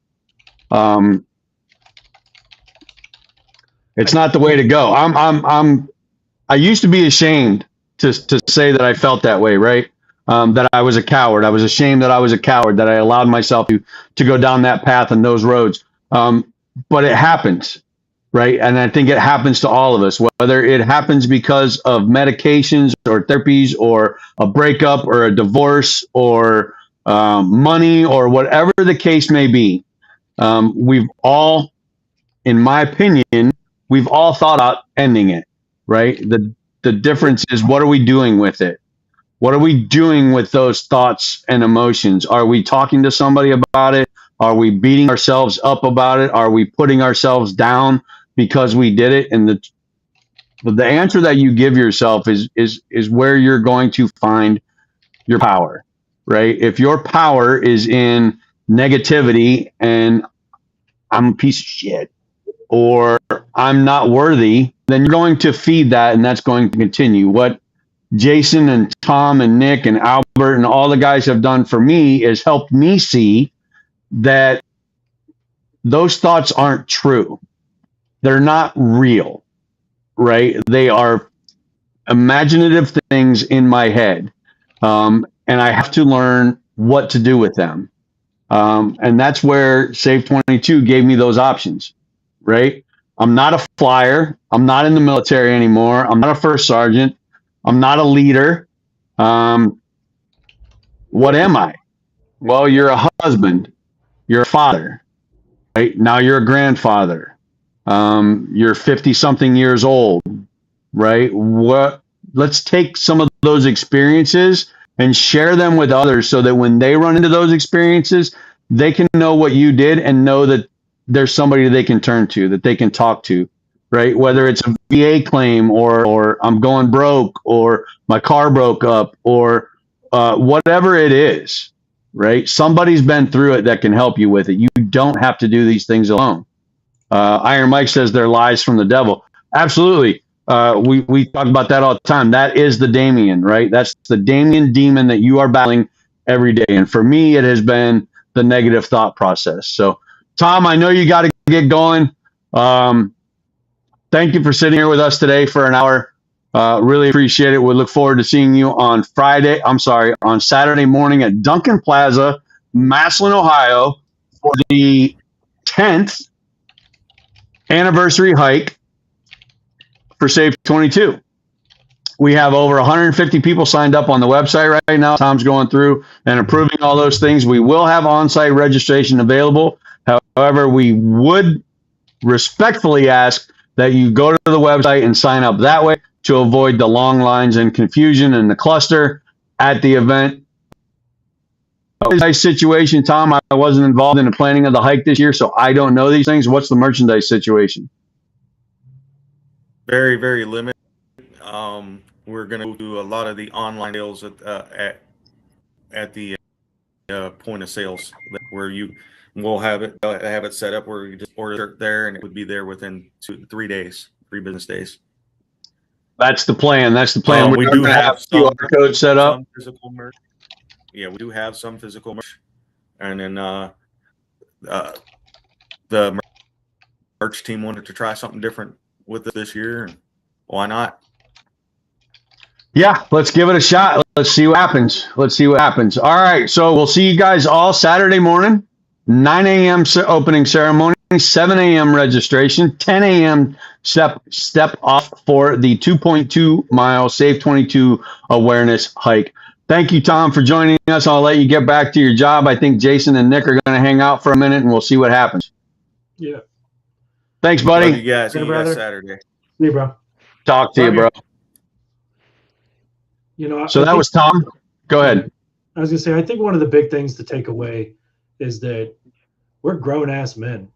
Speaker 2: It's not the way to go. I used to be ashamed to say that I felt that way, right? That I was a coward. I was ashamed that I was a coward, that I allowed myself to go down that path and those roads. But it happens, right? And I think it happens to all of us, whether it happens because of medications or therapies or a breakup or a divorce or money or whatever the case may be. We've all, in my opinion, we've all thought about ending it, right? The difference is, what are we doing with it? What are we doing with those thoughts and emotions? Are we talking to somebody about it? Are we beating ourselves up about it? Are we putting ourselves down because we did it? And the answer that you give yourself is where you're going to find your power, right? If your power is in negativity and I'm a piece of shit, or I'm not worthy, then you're going to feed that, and that's going to continue. What Jason and Tom and Nick and Albert and all the guys have done for me is helped me see that those thoughts aren't true. They're not real, right? They are imaginative things in my head. And I have to learn what to do with them. And that's where Save 22 gave me those options, right? I'm not a flyer. I'm not in the military anymore. I'm not a first sergeant. I'm not a leader. What am I? Well, you're a husband. You're a father, right? Now you're a grandfather. You're 50 something years old, right? Let's take some of those experiences and share them with others so that when they run into those experiences, they can know what you did and know that there's somebody they can turn to, that they can talk to, right? Whether it's a VA claim or I'm going broke or my car broke up or whatever it is, right? Somebody's been through it that can help you with it. You don't have to do these things alone. Iron Mike says they're lies from the devil. Absolutely. We talk about that all the time. That is the Damien, right? That's the Damien demon that you are battling every day. And for me, it has been the negative thought process. So, Tom, I know you got to get going. Thank you for sitting here with us today for an hour. Really appreciate it. We look forward to seeing you on Saturday morning at Duncan Plaza, Massillon, Ohio, for the 10th anniversary hike for Save 22. We have over 150 people signed up on the website right now. Tom's going through and approving all those things. We will have on-site registration available. However, we would respectfully ask that you go to the website and sign up that way to avoid the long lines and confusion and the cluster at the event. Merchandise situation, Tom, I wasn't involved in the planning of the hike this year, so I don't know these things. What's the merchandise situation?
Speaker 5: Very, very limited. We're going to do a lot of the online sales at the point of sales, where we'll have it set up where you just order it there and it would be there within 3 days, 3 business days.
Speaker 2: That's the plan. That's the plan.
Speaker 5: We do have some
Speaker 2: QR code set up.
Speaker 5: Some physical merch. Yeah, we do have some physical merch, and then the merch team wanted to try something different with it this year. And why not?
Speaker 2: Yeah, let's give it a shot. Let's see what happens. All right, so we'll see you guys all Saturday morning, 9 a.m. opening ceremony, 7 a.m. registration, 10 a.m. step off for the 2.2 mile Save 22 awareness hike. Thank you, Tom, for joining us. I'll let you get back to your job. I think Jason and Nick are going to hang out for a minute, and we'll see what happens.
Speaker 3: Yeah.
Speaker 2: Thanks, buddy.
Speaker 5: Love you guys. See you guys Saturday.
Speaker 3: See you, bro.
Speaker 2: Talk to you, bro.
Speaker 3: You know,
Speaker 2: so that was Tom. Go ahead.
Speaker 3: I was gonna say, I think one of the big things to take away is that we're grown-ass men,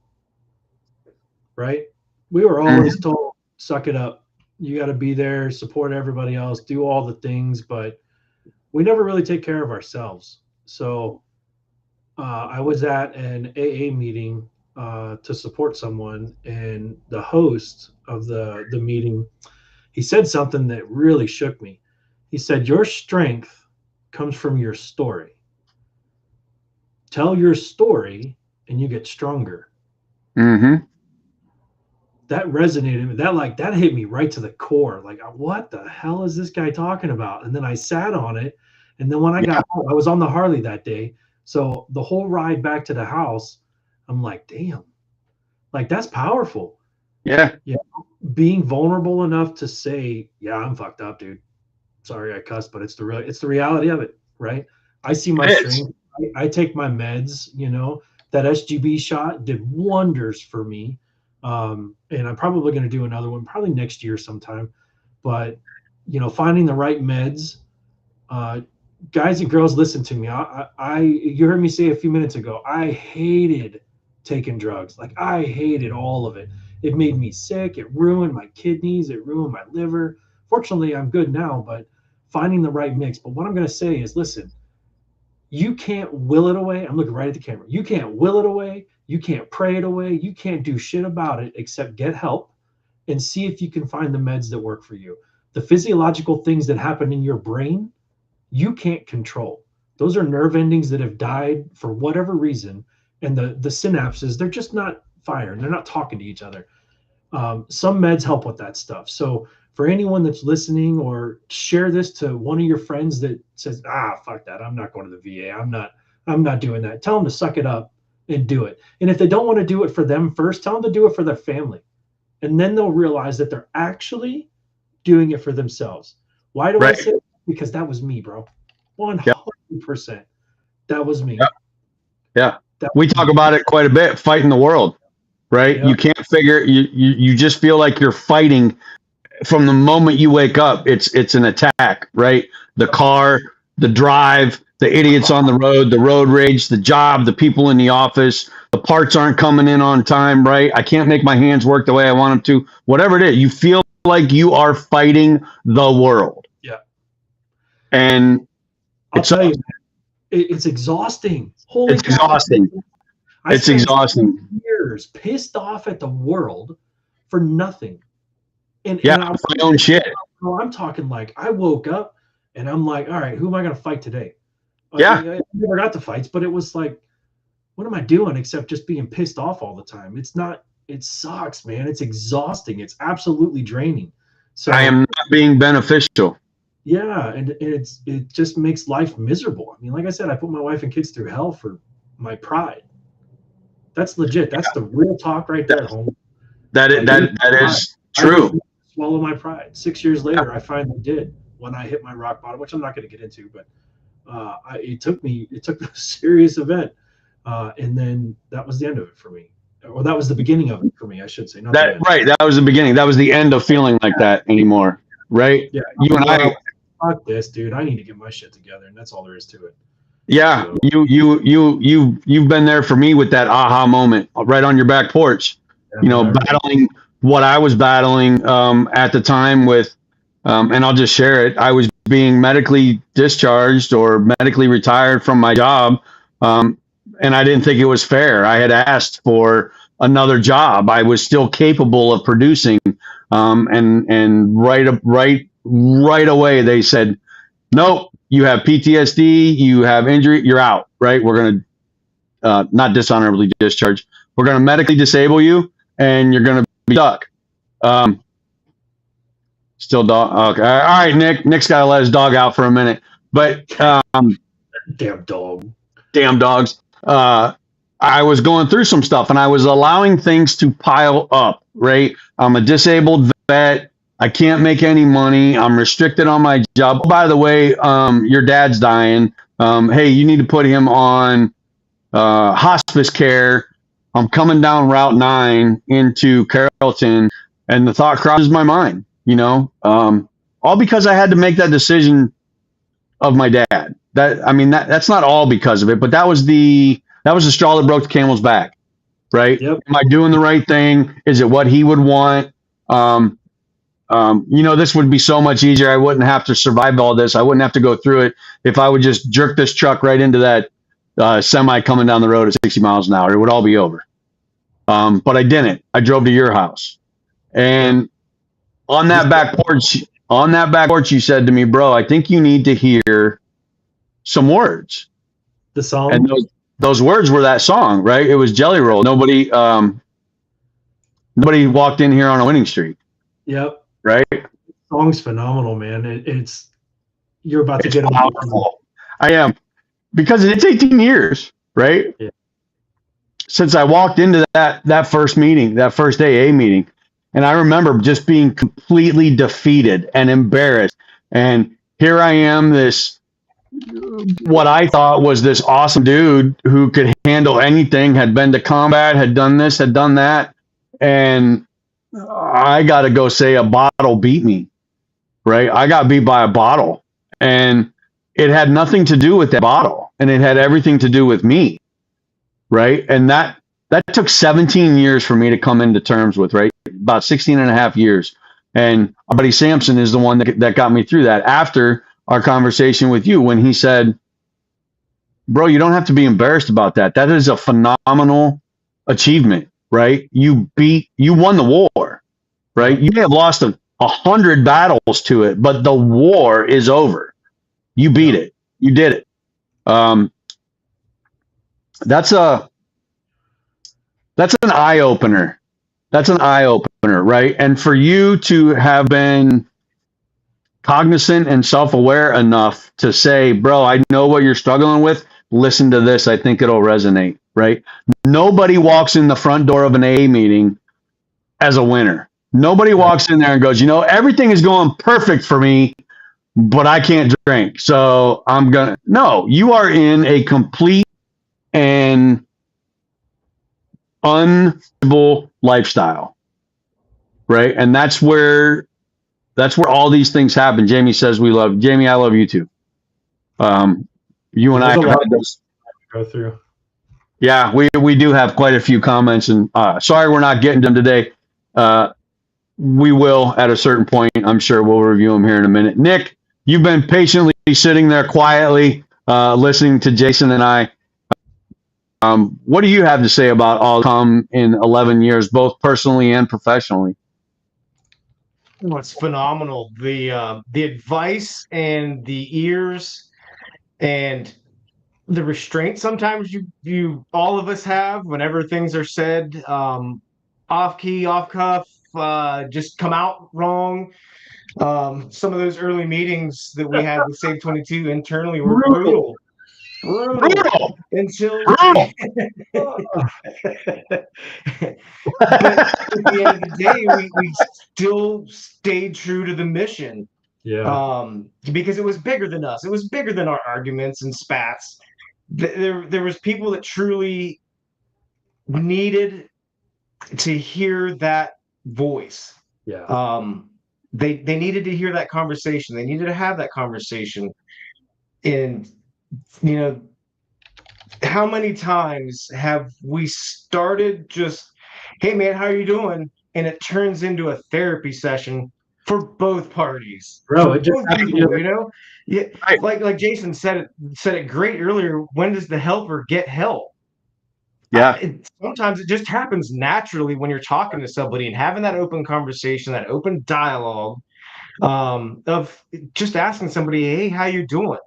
Speaker 3: right? We were always told, suck it up. You got to be there, support everybody else, do all the things, but we never really take care of ourselves. So I was at an AA meeting to support someone, and the host of the meeting, he said something that really shook me. He said, your strength comes from your story. Tell your story and you get stronger.
Speaker 2: Mm-hmm.
Speaker 3: that resonated. That hit me right to the core. Like, what the hell is this guy talking about? And then I sat on it. And then when I got home, I was on the Harley that day. So the whole ride back to the house, I'm like, damn, like that's powerful.
Speaker 2: Yeah.
Speaker 3: Yeah. Being vulnerable enough to say, yeah, I'm fucked up, dude. Sorry I cussed, but it's the reality of it, right? I see my strength. I take my meds, that SGB shot did wonders for me. And I'm probably going to do another one probably next year sometime. But, finding the right meds, guys and girls, listen to me. You heard me say a few minutes ago, I hated taking drugs. Like I hated all of it. It made me sick. It ruined my kidneys. It ruined my liver. Fortunately, I'm good now, but finding the right mix. But what I'm going to say is, listen, you can't will it away. I'm looking right at the camera. You can't will it away. You can't pray it away. You can't do shit about it except get help and see if you can find the meds that work for you. The physiological things that happen in your brain, you can't control. Those are nerve endings that have died for whatever reason. And the synapses, they're just not firing. They're not talking to each other. Some meds help with that stuff. So for anyone that's listening, or share this to one of your friends that says, fuck that, I'm not going to the VA. I'm not doing that. Tell them to suck it up and do it. And if they don't want to do it for them first, tell them to do it for their family. And then they'll realize that they're actually doing it for themselves. Why do I say that? Because that was me, bro. 100%. That was me.
Speaker 2: Yeah. We talk about it quite a bit, fighting the world, right? You can't figure, you just feel like you're fighting from the moment you wake up. It's an attack, right? The car, the drive, the idiots on the road rage, the job, the people in the office, the parts aren't coming in on time, right? I can't make my hands work the way I want them to. Whatever it is, you feel like you are fighting the world.
Speaker 3: Yeah.
Speaker 2: And
Speaker 3: I'll tell you, it's exhausting. Holy
Speaker 2: it's exhausting. It's exhausting.
Speaker 3: Years pissed off at the world for nothing. And
Speaker 2: my own shit.
Speaker 3: I'm talking like I woke up and I'm like, all right, who am I going to fight today? I never got the fights, but it was like, what am I doing except just being pissed off all the time? It sucks, man. It's exhausting. It's absolutely draining. So
Speaker 2: I am not being beneficial.
Speaker 3: Yeah, and it just makes life miserable. I mean, like I said, I put my wife and kids through hell for my pride. That's legit. That's the real talk right there at home.
Speaker 2: That is true.
Speaker 3: I swallow my pride. 6 years later, I finally did when I hit my rock bottom, which I'm not going to get into, but it took a serious event, and then that was the end of it for me. Or that was the beginning of it for me, I should say.
Speaker 2: That was the beginning. That was the end of feeling like that anymore, right?
Speaker 3: Yeah.
Speaker 2: You and I.
Speaker 3: Fuck this, dude. I need to get my shit together, and that's all there is to it.
Speaker 2: Yeah, so, you've been there for me with that aha moment right on your back porch. Battling what I was battling at the time with, and I'll just share it. I was being medically discharged or medically retired from my job, and I didn't think it was fair. I had asked for another job. I was still capable of producing, and right away they said, nope, you have PTSD, you have injury, you're out, right? We're going to not dishonorably discharge. We're going to medically disable you, and you're going to be stuck. Still dog. Okay. All right, Nick. Nick's got to let his dog out for a minute. But
Speaker 3: damn dog.
Speaker 2: Damn dogs. I was going through some stuff, and I was allowing things to pile up, right? I'm a disabled vet. I can't make any money. I'm restricted on my job. Oh, by the way, your dad's dying. Hey, you need to put him on hospice care. I'm coming down Route 9 into Carrollton, and the thought crosses my mind, all because I had to make that decision of my dad. That's not all because of it, but that was the straw that broke the camel's back, right?
Speaker 3: Yep.
Speaker 2: Am I doing the right thing? Is it what he would want? This would be so much easier. I wouldn't have to survive all this. I wouldn't have to go through it if I would just jerk this truck right into that semi coming down the road at 60 miles an hour. It would all be over. But I didn't. I drove to your house, and on that back porch, you said to me, bro, I think you need to hear some words.
Speaker 3: The song?
Speaker 2: And those words were that song, right? It was Jelly Roll. Nobody, Nobody walked in here on a winning streak.
Speaker 3: Yep.
Speaker 2: Right?
Speaker 3: Song's phenomenal, man. It's you're about to
Speaker 2: It's
Speaker 3: get
Speaker 2: powerful. I am. Because it's 18 years, right?
Speaker 3: Yeah.
Speaker 2: Since I walked into that first meeting, that first AA meeting. And I remember just being completely defeated and embarrassed. And here I am, what I thought was this awesome dude who could handle anything, had been to combat, had done this, had done that. And I got to go say a bottle beat me, right? I got beat by a bottle. And it had nothing to do with that bottle. And it had everything to do with me, right? And that took 17 years for me to come into terms with, right? About 16 and a half years. And our buddy Samson is the one that got me through that after our conversation with you, when he said, bro, you don't have to be embarrassed about that. That is a phenomenal achievement, right? You won the war, right? You may have lost 100 battles to it, but the war is over. You beat it. You did it. That's an eye opener. That's an eye opener, right? And for you to have been cognizant and self-aware enough to say, bro, I know what you're struggling with. Listen to this. I think it'll resonate, right? Nobody walks in the front door of an AA meeting as a winner. Nobody walks in there and goes, everything is going perfect for me, but I can't drink. So no, you are in a complete and unstable lifestyle, right? And that's where all these things happen. Jamie says Jamie, I love you too. You and I have had this
Speaker 3: go through.
Speaker 2: Yeah, we do have quite a few comments, and sorry we're not getting to them today. We will at a certain point. I'm sure we'll review them here in a minute. Nick, you've been patiently sitting there quietly listening to Jason and I. What do you have to say about all come in 11 years, both personally and professionally?
Speaker 6: It's phenomenal. The advice and the ears and the restraint sometimes you all of us have whenever things are said off key, off cuff, just come out wrong. Some of those early meetings that we had with Save 22 internally were brutal. Until but at the end of the day we still stayed true to the mission. Because it was bigger than us. It was bigger than our arguments and spats. There was people that truly needed to hear that voice. They needed to hear that conversation. They needed to have that conversation. And how many times have we started just, hey man, how are you doing? And it turns into a therapy session for both parties.
Speaker 3: Bro, it just
Speaker 6: people, Yeah, right. Like Jason said it great earlier. When does the helper get help?
Speaker 2: Yeah.
Speaker 6: Sometimes it just happens naturally when you're talking to somebody and having that open conversation, that open dialogue of just asking somebody, hey, how you doing?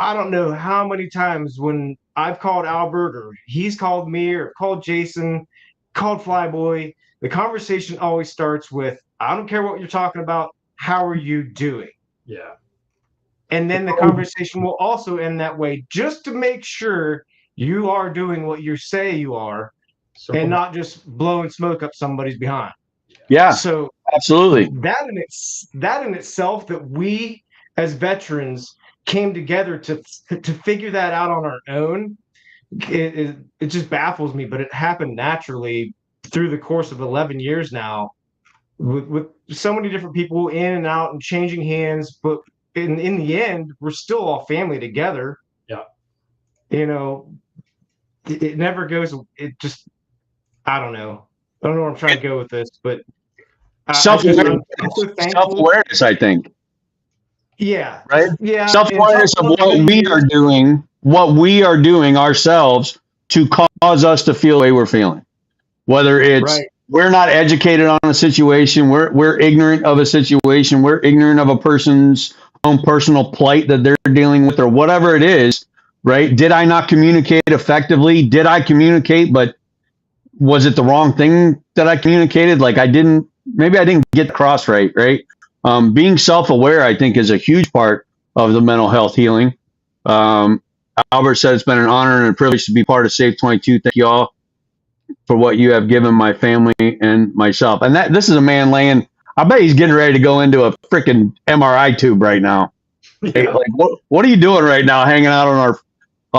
Speaker 6: I don't know how many times when I've called Albert or he's called me or called Jason, called Flyboy, the conversation always starts with, I don't care what you're talking about. How are you doing? And then the conversation will also end that way, just to make sure you are doing what you say you are, and not just blowing smoke up somebody's behind.
Speaker 2: Yeah.
Speaker 6: So
Speaker 2: absolutely.
Speaker 6: That in itself, that we as veterans came together to figure that out on our own, it just baffles me. But it happened naturally through the course of 11 years now, with so many different people in and out and changing hands. But in the end, we're still all family together. It never goes. It just, I don't know where I'm trying to go with this, but
Speaker 2: self-awareness, I think.
Speaker 6: Yeah.
Speaker 2: Right?
Speaker 6: Yeah.
Speaker 2: Self-awareness of what we are doing ourselves to cause us to feel the way we're feeling. Whether it's we're not educated on a situation, we're ignorant of a situation, we're ignorant of a person's own personal plight that they're dealing with, or whatever it is, right? Did I not communicate effectively? Did I communicate, but was it the wrong thing that I communicated? Like maybe I didn't get the cross right, right? Being self-aware, I think, is a huge part of the mental health healing. Albert said it's been an honor and a privilege to be part of Safe 22. Thank you all for what you have given my family and myself. And this is a man laying, I bet he's getting ready to go into a freaking MRI tube right now.
Speaker 3: Yeah.
Speaker 2: Hey, like, what are you doing right now hanging out on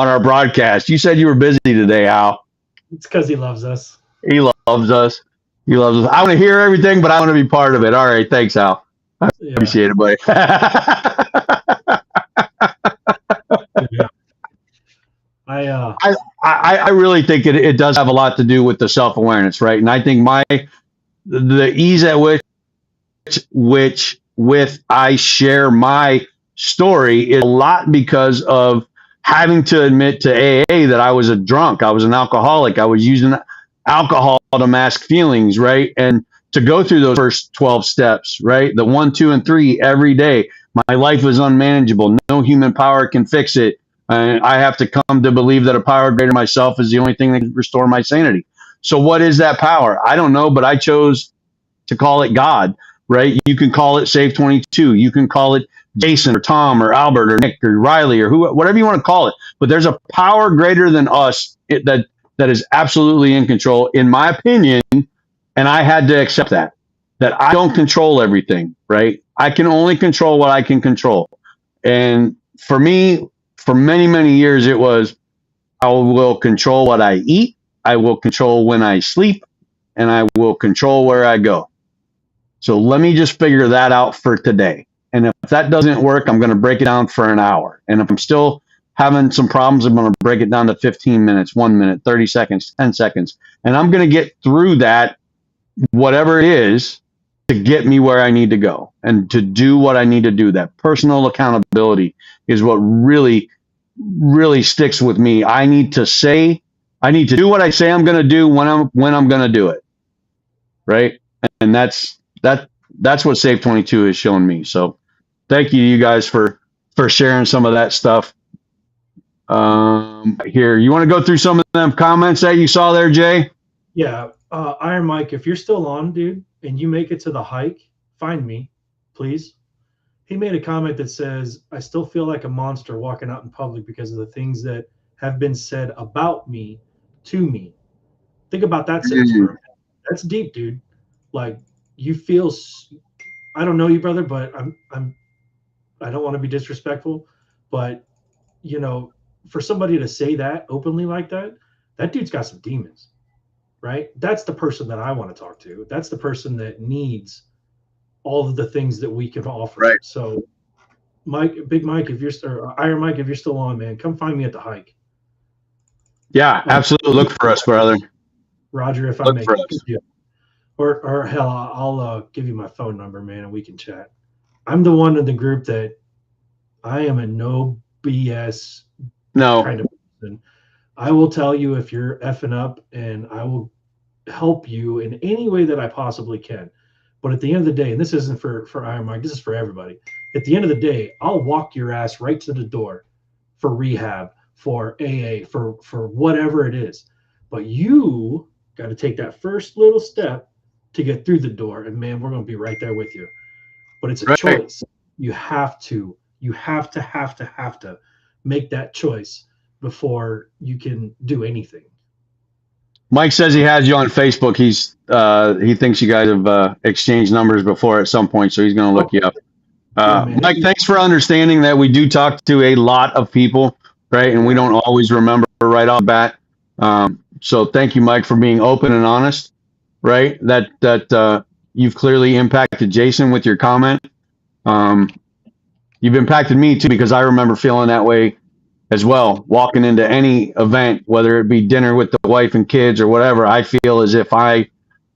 Speaker 2: our broadcast? You said you were busy today, Al.
Speaker 3: It's because he loves us.
Speaker 2: He loves us. He loves us. I want to hear everything, but I want to be part of it. All right. Thanks, Al. I appreciate it, buddy.
Speaker 3: Yeah.
Speaker 2: I really think it does have a lot to do with the self-awareness, right? And I think the ease at which with I share my story is a lot because of having to admit to AA that I was a drunk, I was an alcoholic, I was using alcohol to mask feelings, right? And to go through those first 12 steps, right? The 1, 2, and 3 every day. My life was unmanageable. No human power can fix it. I have to come to believe that a power greater than myself is the only thing that can restore my sanity. So what is that power? I don't know, but I chose to call it God, right? You can call it Save 22. You can call it Jason or Tom or Albert or Nick or Riley or whatever you want to call it. But there's a power greater than us that is absolutely in control, in my opinion. And I had to accept that I don't control everything, right? I can only control what I can control. And for me, for many, many years, it was, I will control what I eat. I will control when I sleep, and I will control where I go. So let me just figure that out for today. And if that doesn't work, I'm going to break it down for an hour. And if I'm still having some problems, I'm going to break it down to 15 minutes, 1 minute, 30 seconds, 10 seconds. And I'm going to get through that, whatever it is, to get me where I need to go and to do what I need to do. That personal accountability is what really, really sticks with me. I need to do what I say I'm going to do when I'm going to do it. Right. And that's what Save 22 is showing me. So thank you guys for sharing some of that stuff. Here, you want to go through some of them comments that you saw there, Jay?
Speaker 3: Yeah. Iron Mike, if you're still on, dude, and you make it to the hike, find me, please. He made a comment that says, I still feel like a monster walking out in public because of the things that have been said about me to me. Think about that sentence for a minute. That's deep, dude. Like, you feel, I don't know you, brother, but I don't want to be disrespectful, but you know, for somebody to say that openly like that, that dude's got some demons, right? That's the person that I want to talk to. That's the person that needs all of the things that we can offer.
Speaker 2: Right.
Speaker 3: So Big Mike, Iron Mike, if you're still on, man, come find me at the hike.
Speaker 2: Yeah, absolutely. Look for us, brother.
Speaker 3: Roger, if I make it. Or hell, I'll give you my phone number, man, and we can chat. I'm the one in the group that I am a no BS kind of person. I will tell you if you're effing up, and I will help you in any way that I possibly can. But at the end of the day, and this isn't for Iron Mike, this is for everybody. At the end of the day, I'll walk your ass right to the door for rehab, for AA, for whatever it is. But you got to take that first little step to get through the door, and man, we're going to be right there with you. But it's a choice. You have to make that choice before you can do anything.
Speaker 2: Mike says he has you on Facebook. He thinks you guys have exchanged numbers before at some point, so he's going to look you up. Mike, thanks for understanding that we do talk to a lot of people, right? And we don't always remember right off the bat. So thank you, Mike, for being open and honest, right? That you've clearly impacted Jason with your comment. You've impacted me too, because I remember feeling that way as well. Walking into any event, whether it be dinner with the wife and kids or whatever, I feel as if I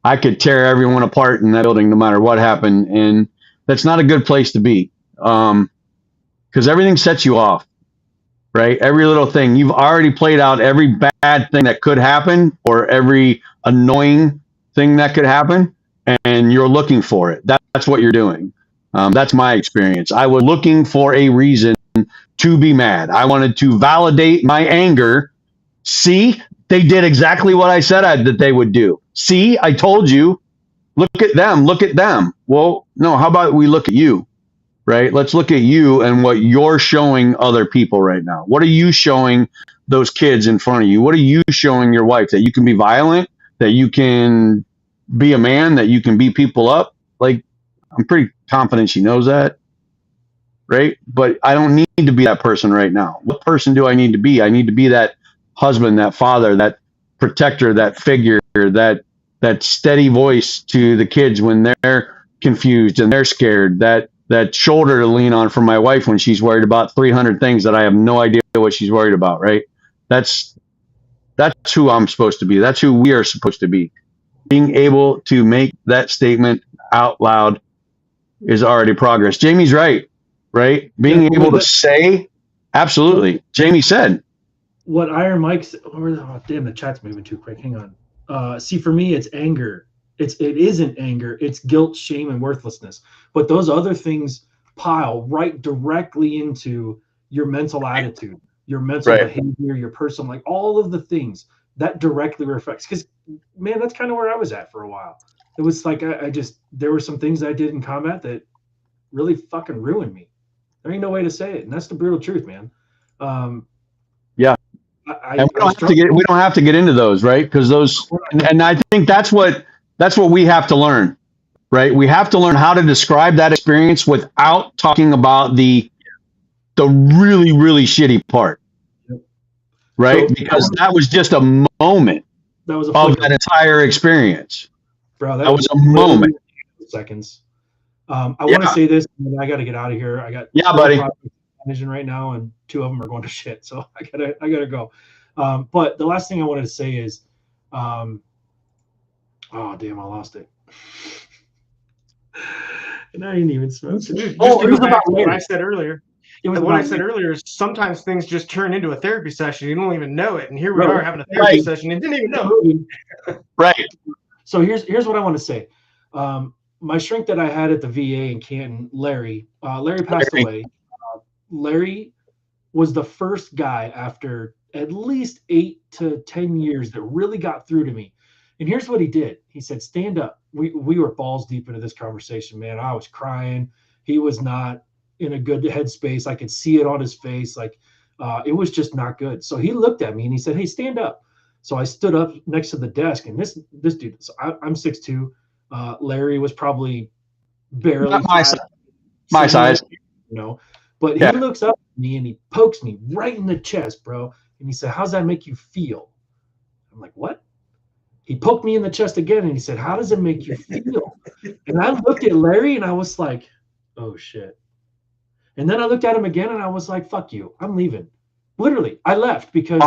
Speaker 2: could tear everyone apart in that building no matter what happened. And that's not a good place to be, because everything sets you off, right? Every little thing. You've already played out every bad thing that could happen or every annoying thing that could happen, and you're looking for it. That's what you're doing. That's my experience. I was looking for a reason to be mad. I wanted to validate my anger. See, They did exactly what I said that they would do. See, I told you. Look at them. Look at them. Well, no, how about we look at you, right? Let's look at you and what you're showing other people right now. What are you showing those kids in front of you? What are you showing your wife? That you can be violent, that you can be a man, that you can beat people up? Like, I'm pretty confident she knows that, right? But I don't need to be that person right now. What person do I need to be? I need to be that husband, that father, that protector, that figure, that steady voice to the kids when they're confused and they're scared, that shoulder to lean on for my wife when she's worried about 300 things that I have no idea what she's worried about, right? That's who I'm supposed to be. That's who we are supposed to be. Being able to make that statement out loud is already progress. Jamie's right? Being able to say, absolutely. Jamie said.
Speaker 3: What Iron Mike's, oh damn, the chat's moving too quick. Hang on. See, for me, it's anger. It isn't anger. It's guilt, shame, and worthlessness. But those other things pile right directly into your mental attitude, your mental behavior, your personal, like all of the things that directly reflects. Because, man, that's kind of where I was at for a while. It was like I just, there were some things I did in combat that really fucking ruined me. There ain't no way to say it, and that's the brutal truth, man.
Speaker 2: Yeah. And we don't have to get into those, right? Because those, and I think that's what we have to learn, right? We have to learn how to describe that experience without talking about the really, really shitty part, right? Because that was just a moment of that entire experience.
Speaker 3: Bro,
Speaker 2: that was a moment.
Speaker 3: Seconds. I want to say this, and I got to get out of here. I got
Speaker 2: buddy.
Speaker 3: Vision right now, and 2 of them are going to shit, so I gotta go. But the last thing I wanted to say is, oh damn, I lost it. And I didn't even smoke.
Speaker 6: It was about what I said earlier. What I said earlier is sometimes things just turn into a therapy session. You don't even know it, and here we are having a therapy session and didn't even know it.
Speaker 3: Right. So here's what I want to say. My shrink that I had at the VA in Canton, Larry passed away. Larry was the first guy after at least 8 to 10 years that really got through to me. And here's what he did. He said, stand up. We were balls deep into this conversation, man. I was crying. He was not in a good headspace. I could see it on his face. Like, it was just not good. So he looked at me and he said, hey, stand up. So I stood up next to the desk, and this dude, so I'm 6'2". Larry was probably barely
Speaker 2: my size,
Speaker 3: you know. But he looks up at me and he pokes me right in the chest, bro. And he said, how's that make you feel? I'm like, what? He poked me in the chest again and he said, how does it make you feel? And I looked at Larry and I was like, oh shit. And then I looked at him again and I was like, fuck you, I'm leaving. Literally, I left because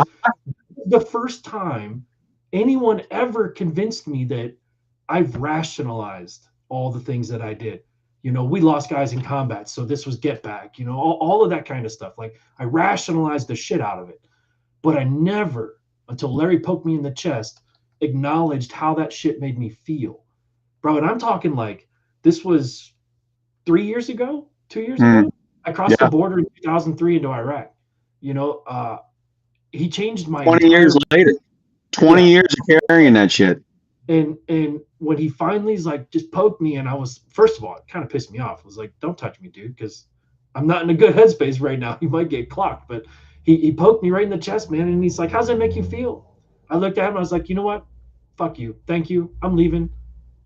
Speaker 3: the first time anyone ever convinced me that I've rationalized all the things that I did. You know, we lost guys in combat, so this was get back, you know, all of that kind of stuff. Like, I rationalized the shit out of it. But I never, until Larry poked me in the chest, acknowledged how that shit made me feel. Bro, and I'm talking like, this was 3 years ago, 2 years ago. I crossed the border in 2003 into Iraq. You know, he changed my
Speaker 2: 20 years later. 20 years of carrying that shit.
Speaker 3: And when he finally like just poked me, and I was, first of all, it kind of pissed me off. I was like, don't touch me, dude, because I'm not in a good headspace right now. You might get clocked. But he poked me right in the chest, man. And he's like, how's that make you feel? I looked at him. I was like, you know what? Fuck you. Thank you. I'm leaving.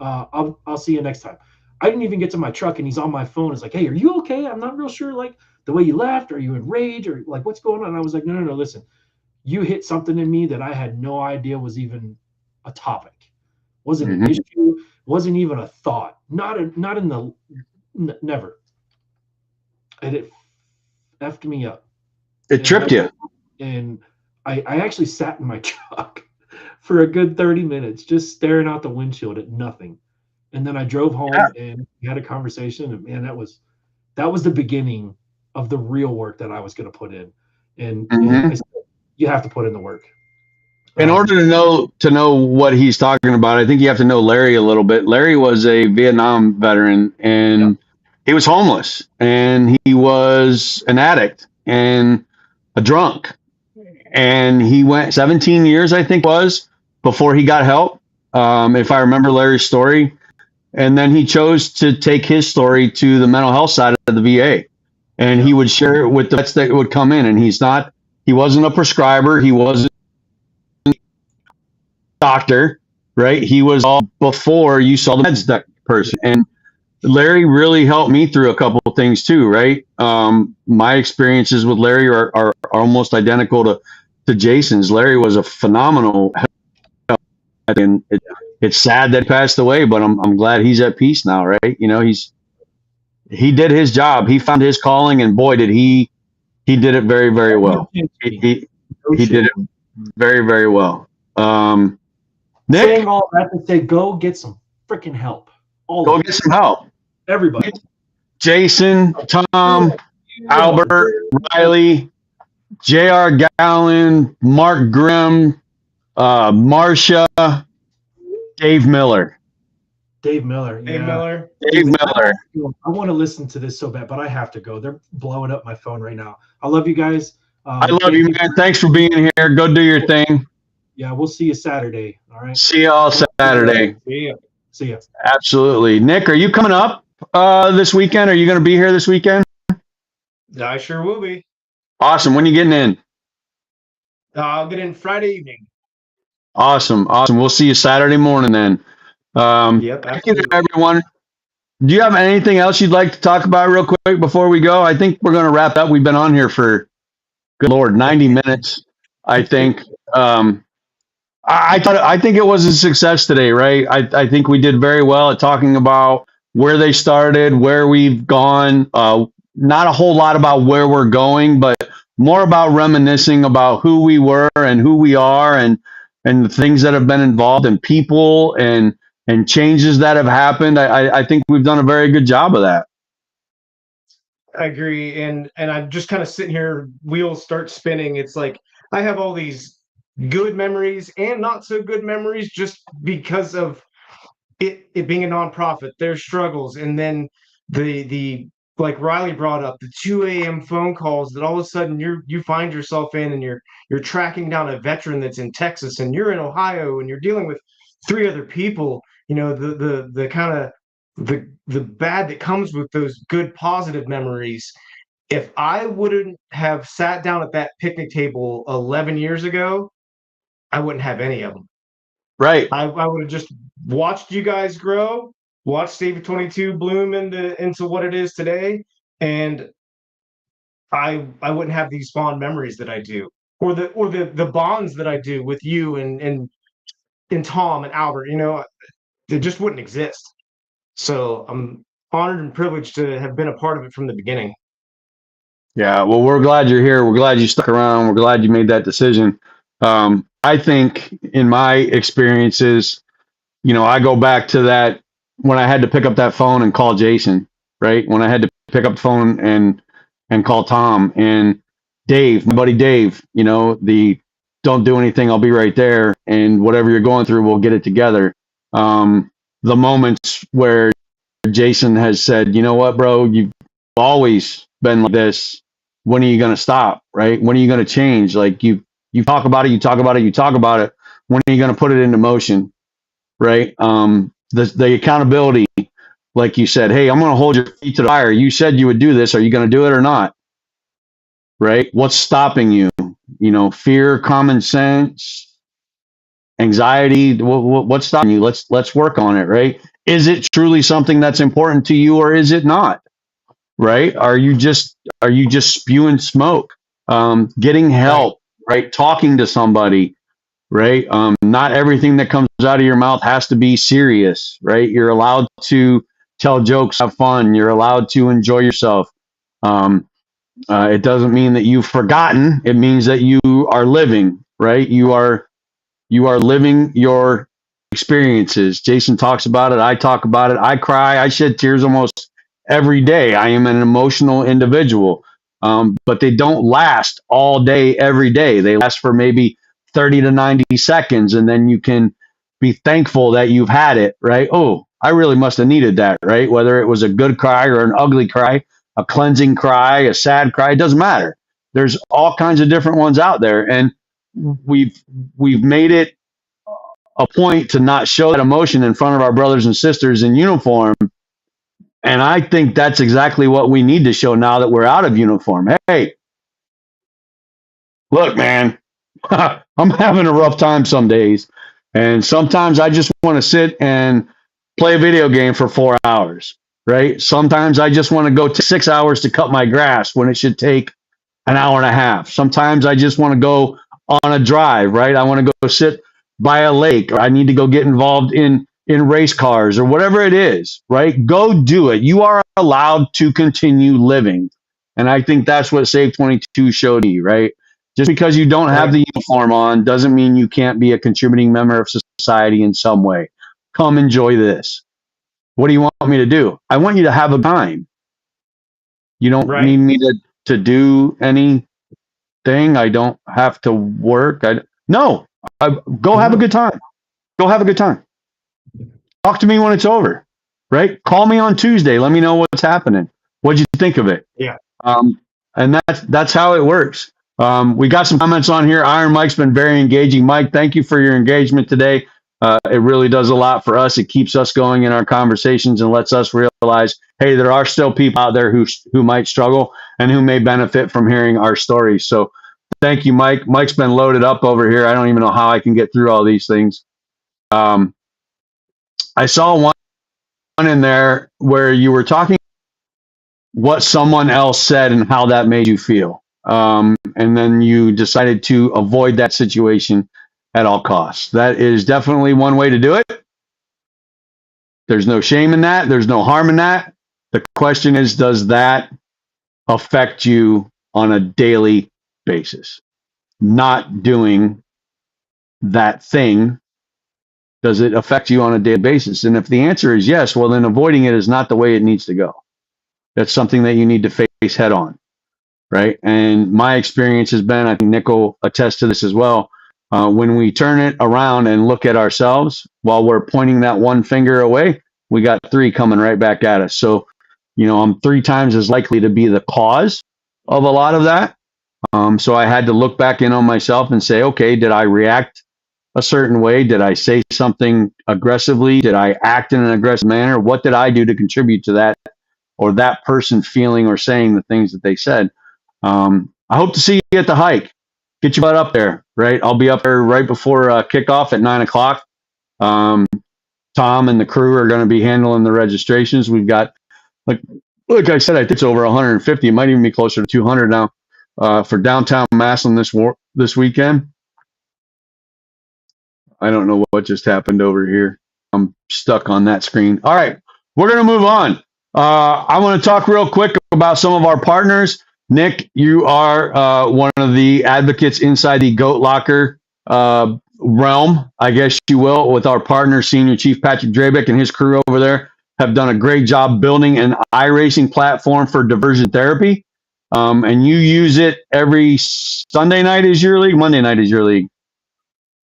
Speaker 3: I'll see you next time. I didn't even get to my truck, and he's on my phone. It's like, hey, are you okay? I'm not real sure, like, the way you left. Are you in rage? Or like, what's going on? And I was like, no, listen. You hit something in me that I had no idea was even a topic. Wasn't an issue, wasn't even a thought, not in the, never. And it effed me up.
Speaker 2: It tripped you.
Speaker 3: And I actually sat in my truck for a good 30 minutes, just staring out the windshield at nothing. And then I drove home and had a conversation, and man, that was the beginning of the real work that I was going to put in. And I said, you have to put in the work.
Speaker 2: In order to know what he's talking about, I think you have to know Larry a little bit. Larry was a Vietnam veteran, and he was homeless, and he was an addict and a drunk. and he went 17 years, I think was, before he got help. If I remember Larry's story, and then he chose to take his story to the mental health side of the VA, and he would share it with the vets that would come in. And he wasn't a prescriber, he wasn't a doctor, right? He was all before you saw the meds person. And Larry really helped me through a couple of things too, right? My experiences with Larry are almost identical to Jason's. Larry was a phenomenal help, and it's sad that he passed away, but I'm glad he's at peace now, right? You know, he did his job, he found his calling, and boy, did he did it very, very well. He did it very, very well. Nick,
Speaker 3: Saying all that to say, go get some freaking help.
Speaker 2: go get some help.
Speaker 3: Everybody.
Speaker 2: Jason, Tom, Albert, Riley, J.R. Gallen, Mark Grimm, Marcia, Dave Miller.
Speaker 3: Dave Miller.
Speaker 6: Dave Miller.
Speaker 2: Dave Miller.
Speaker 3: I want to listen to this so bad, but I have to go. They're blowing up my phone right now. I love you guys.
Speaker 2: I love you, man. Thanks for being here. Go do your thing.
Speaker 3: Yeah, we'll see you Saturday. All right.
Speaker 2: See y'all Saturday.
Speaker 3: See ya.
Speaker 2: Absolutely. Nick, are you coming up this weekend? Are you going to be here this weekend?
Speaker 6: I sure will be.
Speaker 2: Awesome. When are you getting in?
Speaker 6: I'll get in Friday evening.
Speaker 2: Awesome. We'll see you Saturday morning then.
Speaker 6: Yep.
Speaker 2: Thank you to everyone. Do you have anything else you'd like to talk about real quick before we go? I think we're going to wrap up. We've been on here for, good Lord, 90 minutes, I think. I think it was a success today, right? I think we did very well at talking about where they started, where we've gone. Not a whole lot about where we're going, but more about reminiscing about who we were and who we are, and the things that have been involved, and people and changes that have happened. I think we've done a very good job of that.
Speaker 6: I agree, and I'm just kind of sitting here, wheels start spinning. It's like I have all these good memories and not so good memories just because of it being a nonprofit, their struggles, and then the like Riley brought up, the 2 a.m. phone calls that all of a sudden you find yourself in, and you're tracking down a veteran that's in Texas, and you're in Ohio, and you're dealing with 3 other people. You know, the kind of the bad that comes with those good positive memories. If I wouldn't have sat down at that picnic table 11 years ago, I wouldn't have any of them.
Speaker 2: Right.
Speaker 6: I would have just watched you guys grow, watched David 22 bloom into what it is today, and I wouldn't have these fond memories that I do, or the bonds that I do with you and Tom and Albert. You know, they just wouldn't exist. So I'm honored and privileged to have been a part of it from the beginning.
Speaker 2: Yeah, well, we're glad you're here. We're glad you stuck around. We're glad you made that decision. I think in my experiences, you know, I go back to that when I had to pick up that phone and call Jason, right? When I had to pick up the phone and call Tom and Dave, my buddy Dave, you know, the don't do anything, I'll be right there. And whatever you're going through, we'll get it together. The moments where Jason has said, you know what, bro, you've always been like this. When are you going to stop? Right? When are you going to change? Like you talk about it, you talk about it, you talk about it. When are you going to put it into motion? Right? The accountability, like you said, hey, I'm going to hold your feet to the fire. You said you would do this. Are you going to do it or not? Right? What's stopping you? You know, fear, common sense, anxiety. What's stopping you? Let's work on it. Right? Is it truly something that's important to you, or is it not? Right? Are you just spewing smoke? Getting help, right? Talking to somebody, right? Not everything that comes out of your mouth has to be serious, right? You're allowed to tell jokes, have fun. You're allowed to enjoy yourself. It doesn't mean that you've forgotten. It means that you are living, right? You are living your experiences. Jason talks about it. I talk about it. I cry. I shed tears almost every day. I am an emotional individual, but they don't last all day, every day. They last for maybe 30 to 90 seconds, and then you can be thankful that you've had it, right? Oh, I really must have needed that, right? Whether it was a good cry or an ugly cry, a cleansing cry, a sad cry, it doesn't matter. There's all kinds of different ones out there, and we've made it a point to not show that emotion in front of our brothers and sisters in uniform. And I think that's exactly what we need to show now that we're out of uniform. Hey, look, man, I'm having a rough time some days. And sometimes I just want to sit and play a video game for 4 hours, right? Sometimes I just want to go 6 hours to cut my grass when it should take an hour and a half. Sometimes I just want to go on a drive, right? I want to go sit by a lake, or I need to go get involved in race cars or whatever it is, right? Go do it. You are allowed to continue living. And I think that's what Save 22 showed me, right? Just because you don't have the uniform on doesn't mean you can't be a contributing member of society in some way. Come enjoy this. What do you want me to do? I want you to have a time. You don't need me to do anything. I don't have to work. No, go have a good time. Go have a good time. Talk to me when it's over, right? Call me on Tuesday. Let me know what's happening. What'd you think of it?
Speaker 6: Yeah.
Speaker 2: And that's how it works. We got some comments on here. Iron Mike's been very engaging. Mike, thank you for your engagement today. It really does a lot for us. It keeps us going in our conversations and lets us realize, hey, there are still people out there who might struggle and who may benefit from hearing our stories. So thank you, Mike. Mike's been loaded up over here. I don't even know how I can get through all these things. I saw one in there where you were talking what someone else said and how that made you feel. And then you decided to avoid that situation at all costs. That is definitely one way to do it. There's no shame in that. There's no harm in that. The question is, does that affect you on a daily basis? Not doing that thing, does it affect you on a daily basis? And if the answer is yes, well, then avoiding it is not the way it needs to go. That's something that you need to face head on, right? And my experience has been, I think Nick will attest to this as well, when we turn it around and look at ourselves while we're pointing that one finger away, we got three coming right back at us. So, I'm 3 times as likely to be the cause of a lot of that. So I had to look back in on myself and say, okay, did I react a certain way? Did I say something aggressively? Did I act in an aggressive manner? What did I do to contribute to that, or that person feeling or saying the things that they said? I hope to see you at the hike. Get your butt up there, right? I'll be up there right before kickoff at 9:00. Tom and the crew are going to be handling the registrations. We've got, like I said, I think it's over 150. It might even be closer to 200 now for downtown Massillon this weekend. I don't know what just happened over here. I'm stuck on that screen. All right, we're going to move on. I want to talk real quick about some of our partners. Nick, you are one of the advocates inside the Goat Locker realm, I guess you will, with our partner, Senior Chief Patrick Drabeck and his crew over there have done a great job building an iRacing platform for diversion therapy. And you use it every Sunday night is your league, Monday night is your league.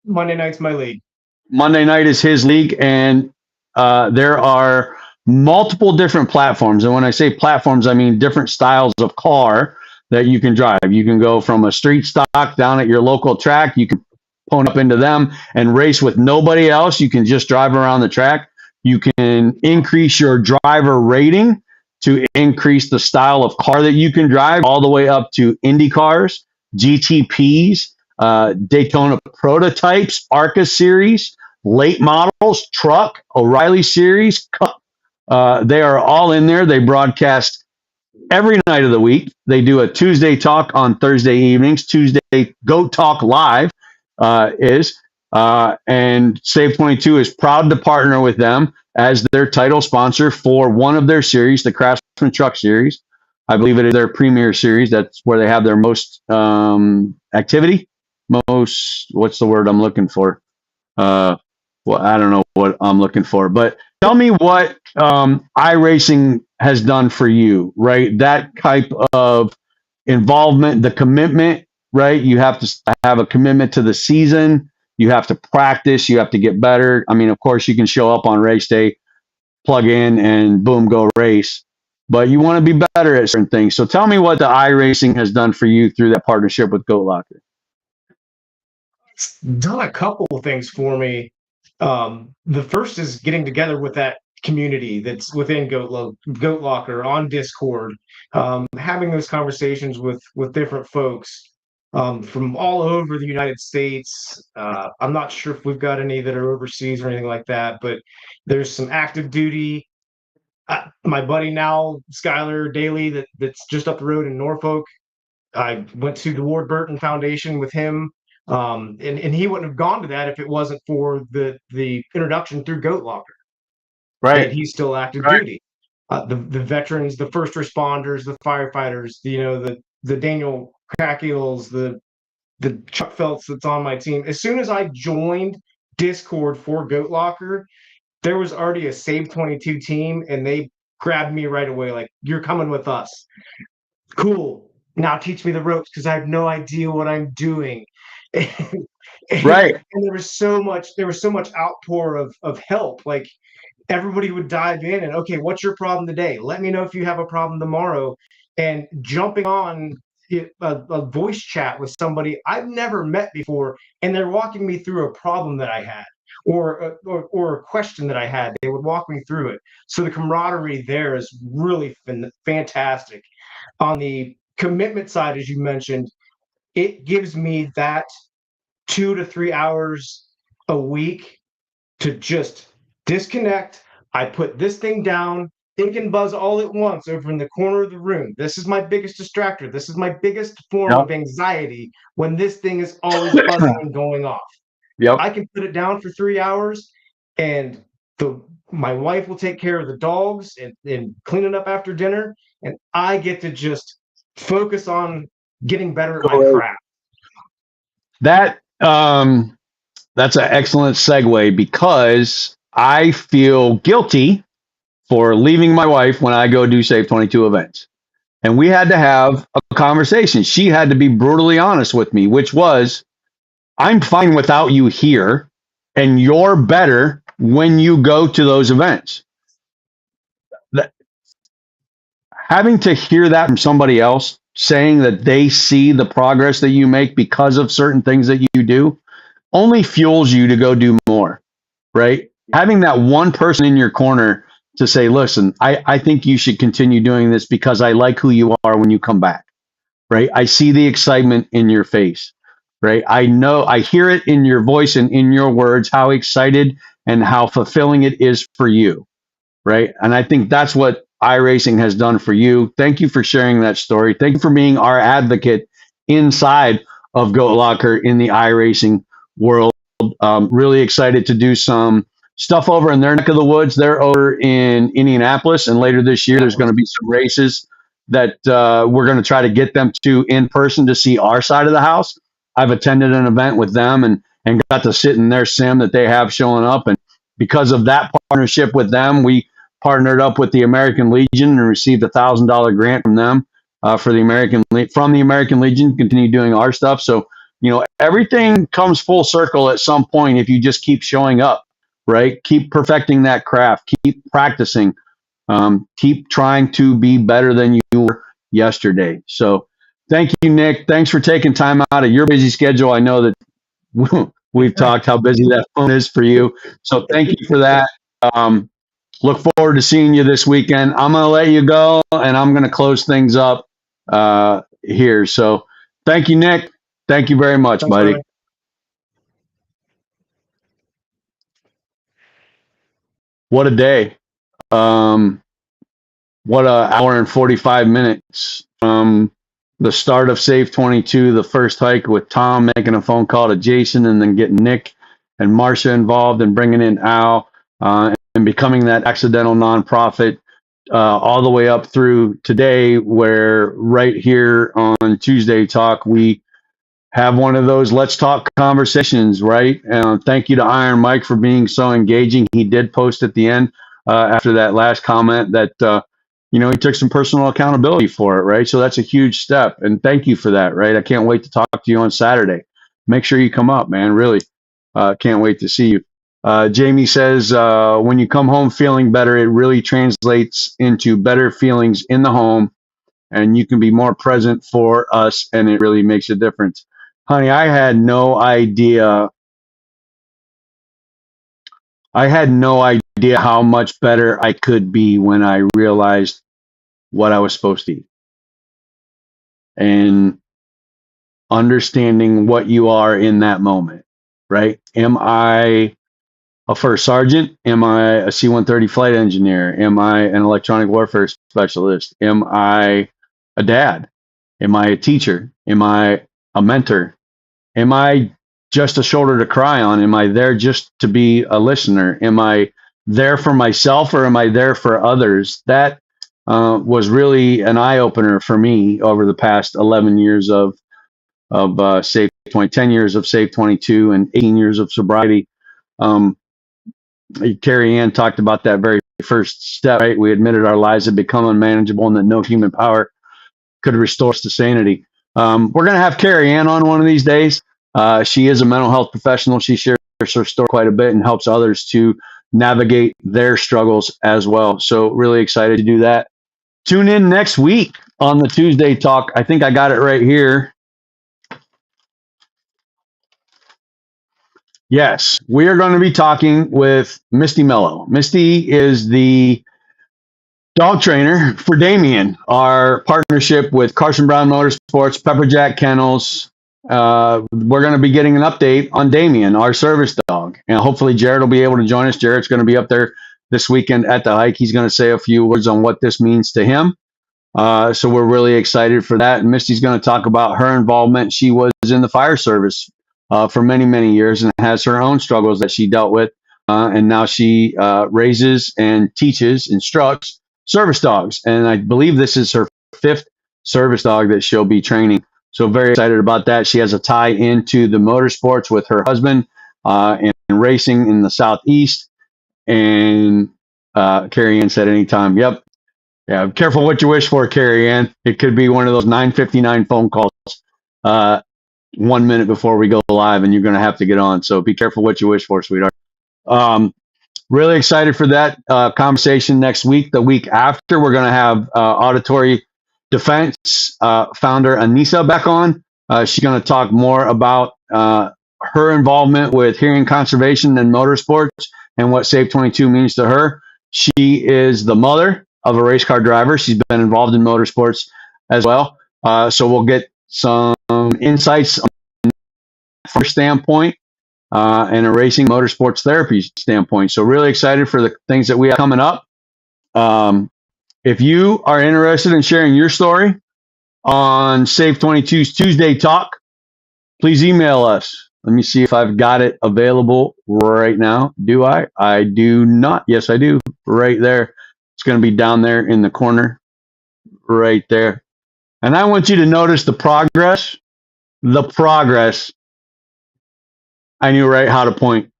Speaker 6: Monday night's my league.
Speaker 2: Monday night is his league, and there are multiple different platforms. And when I say platforms, I mean different styles of car that you can drive. You can go from a street stock down at your local track. You can pony up into them and race with nobody else. You can just drive around the track. You can increase your driver rating to increase the style of car that you can drive, all the way up to Indy cars, GTPs, Daytona prototypes, ARCA series, late models, truck, O'Reilly series, Cup. They are all in there. They broadcast every night of the week. They do a Tuesday Talk on Thursday evenings. Tuesday Go Talk Live and Save 22 is proud to partner with them as their title sponsor for one of their series, the Craftsman Truck Series. I believe it is their premier series. That's where they have their most activity. What's the word I'm looking for? Well, I don't know what I'm looking for, but tell me what iRacing has done for you, right? That type of involvement, the commitment, right? You have to have a commitment to the season. You have to practice. You have to get better. I mean, of course, you can show up on race day, plug in, and boom, go race. But you want to be better at certain things. So tell me what the iRacing has done for you through that partnership with Goat Locker.
Speaker 6: done a couple of things for me. The first is getting together with that community that's within Goat Locker on Discord, having those conversations with different folks from all over the United States. I'm not sure if we've got any that are overseas or anything like that, but there's some active duty. My buddy now, Skylar Daly, that's just up the road in Norfolk. I went to the Ward Burton Foundation with him, and he wouldn't have gone to that if it wasn't for the introduction through Goat Locker. And
Speaker 2: Right.
Speaker 6: he's still active duty. The veterans, the first responders, the firefighters, the Daniel Crackiels, the Chuck Phelps that's on my team. As soon as I joined Discord for Goat Locker, there was already a Save 22 team, and they grabbed me right away, like, "You're coming with us." Cool. Now teach me the ropes because I have no idea what I'm doing.
Speaker 2: Right.
Speaker 6: And there was so much outpour of help. Like, everybody would dive in and, okay, what's your problem today? Let me know if you have a problem tomorrow. And jumping on a voice chat with somebody I've never met before, and they're walking me through a problem that I had or a question that I had. They would walk me through it. So the camaraderie there is really fantastic. On the commitment side, as you mentioned, it gives me that 2 to 3 hours a week to just disconnect. I put this thing down, think and buzz all at once over in the corner of the room. This is my biggest distractor. This is my biggest form
Speaker 2: Yep.
Speaker 6: of anxiety when this thing is always buzzing and going off.
Speaker 2: Yep.
Speaker 6: I can put it down for 3 hours, and my wife will take care of the dogs and cleaning up after dinner, and I get to just focus on getting better at my craft.
Speaker 2: That that's an excellent segue because I feel guilty for leaving my wife when I go do Save 22 events. And we had to have a conversation. She had to be brutally honest with me, which was, I'm fine without you here, and you're better when you go to those events. Having to hear that from somebody else saying that they see the progress that you make because of certain things that you do only fuels you to go do more, right? Having that one person in your corner to say, listen, I think you should continue doing this because I like who you are when you come back, right? I see the excitement in your face, right? I know, I hear it in your voice and in your words, how excited and how fulfilling it is for you, right? And I think that's what iRacing has done for you. Thank you for sharing that story. Thank you for being our advocate inside of Goat Locker in the iRacing world. Really excited to do some stuff over in their neck of the woods. They're over in Indianapolis, and later this year, there's going to be some races that we're going to try to get them to in person to see our side of the house. I've attended an event with them and got to sit in their sim that they have showing up. And because of that partnership with them, we partnered up with the American Legion and received $1,000 grant from them from the American Legion to continue doing our stuff. So, you know, everything comes full circle at some point if you just keep showing up, right? Keep perfecting that craft, keep practicing, keep trying to be better than you were yesterday. So thank you, Nick. Thanks for taking time out of your busy schedule. I know that we've talked how busy that phone is for you. So thank you for that. Look forward to seeing you this weekend. I'm going to let you go, and I'm going to close things up here. So thank you, Nick. Thank you very much,
Speaker 6: Thanks,
Speaker 2: buddy.
Speaker 6: brother.
Speaker 2: What a day. What a hour and 45 minutes from the start of Save 22, the first hike with Tom making a phone call to Jason and then getting Nick and Marcia involved and bringing in Al and becoming that accidental nonprofit all the way up through today, where right here on Tuesday Talk, we have one of those let's talk conversations, right? Thank you to Iron Mike for being so engaging. He did post at the end after that last comment that, you know, he took some personal accountability for it, right? So that's a huge step. And thank you for that, right? I can't wait to talk to you on Saturday. Make sure you come up, man. Really can't wait to see you. Jamie says, when you come home feeling better, it really translates into better feelings in the home, and you can be more present for us, and it really makes a difference. honey, I had no idea. I had no idea how much better I could be when I realized what I was supposed to eat and understanding what you are in that moment, right? Am I a first sergeant? Am I a C-130 flight engineer? Am I an electronic warfare specialist? Am I a dad? Am I a teacher? Am I a mentor? Am I just a shoulder to cry on? Am I there just to be a listener? Am I there for myself or am I there for others? That was really an eye opener for me over the past 11 years of Safe 20, 10 years of Safe 22 and 18 years of sobriety. Um, Carrie Ann talked about that very first step, right? We admitted our lives had become unmanageable and that no human power could restore us to sanity. We're going to have Carrie Ann on one of these days. She is a mental health professional. She shares her story quite a bit and helps others to navigate their struggles as well. So really excited to do that. Tune in next week on the Tuesday Talk. I think I got it right here. Yes, we are going to be talking with Misty Mello. Misty is the dog trainer for Damien, our partnership with Carson Brown Motorsports, Pepperjack Kennels. We're going to be getting an update on Damien, our service dog. And hopefully Jared will be able to join us. Jared's going to be up there this weekend at the hike. He's going to say a few words on what this means to him. So we're really excited for that. And Misty's going to talk about her involvement. She was in the fire service for many, many years and has her own struggles that she dealt with. And now she raises and teaches, instructs service dogs. And I believe this is her fifth service dog that she'll be training. So very excited about that. She has a tie into the motorsports with her husband and racing in the Southeast. And Carrie Ann said anytime, yep. Yeah, careful what you wish for, Carrie Ann. It could be one of those 9:59 phone calls 1 minute before we go live, and you're going to have to get on. So be careful what you wish for, sweetheart. Um, Really excited for that conversation next week. The week after, we're going to have Auditory Defense founder Anissa back on. She's going to talk more about her involvement with hearing conservation and motorsports and what Safe 22 means to her. She is the mother of a race car driver. She's been involved in motorsports as well. So we'll get some insights from her standpoint and a racing motorsports therapy standpoint. So really excited for the things that we have coming up. If you are interested in sharing your story on Safe 22's Tuesday Talk, please email us. Let me see if I've got it available right now. Do I? I do not. Yes, I do. Right there. It's going to be down there in the corner right there. And I want you to notice the progress. The progress. I knew right how to point.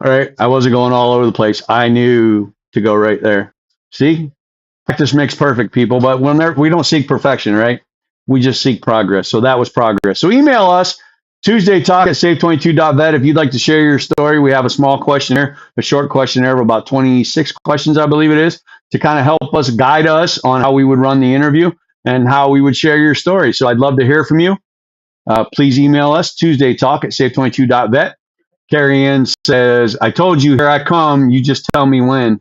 Speaker 2: All right. I wasn't going all over the place. I knew to go right there. See? Practice makes perfect, people, but we don't seek perfection, right? We just seek progress. So that was progress. So email us, TuesdayTalk at safe22.vet. If you'd like to share your story, we have a small questionnaire, a short questionnaire of about 26 questions, I believe it is, to kind of help us guide us on how we would run the interview and how we would share your story. So I'd love to hear from you. Please email us, TuesdayTalk at safe22.vet. Carrie Ann says, I told you, here I come. You just tell me when.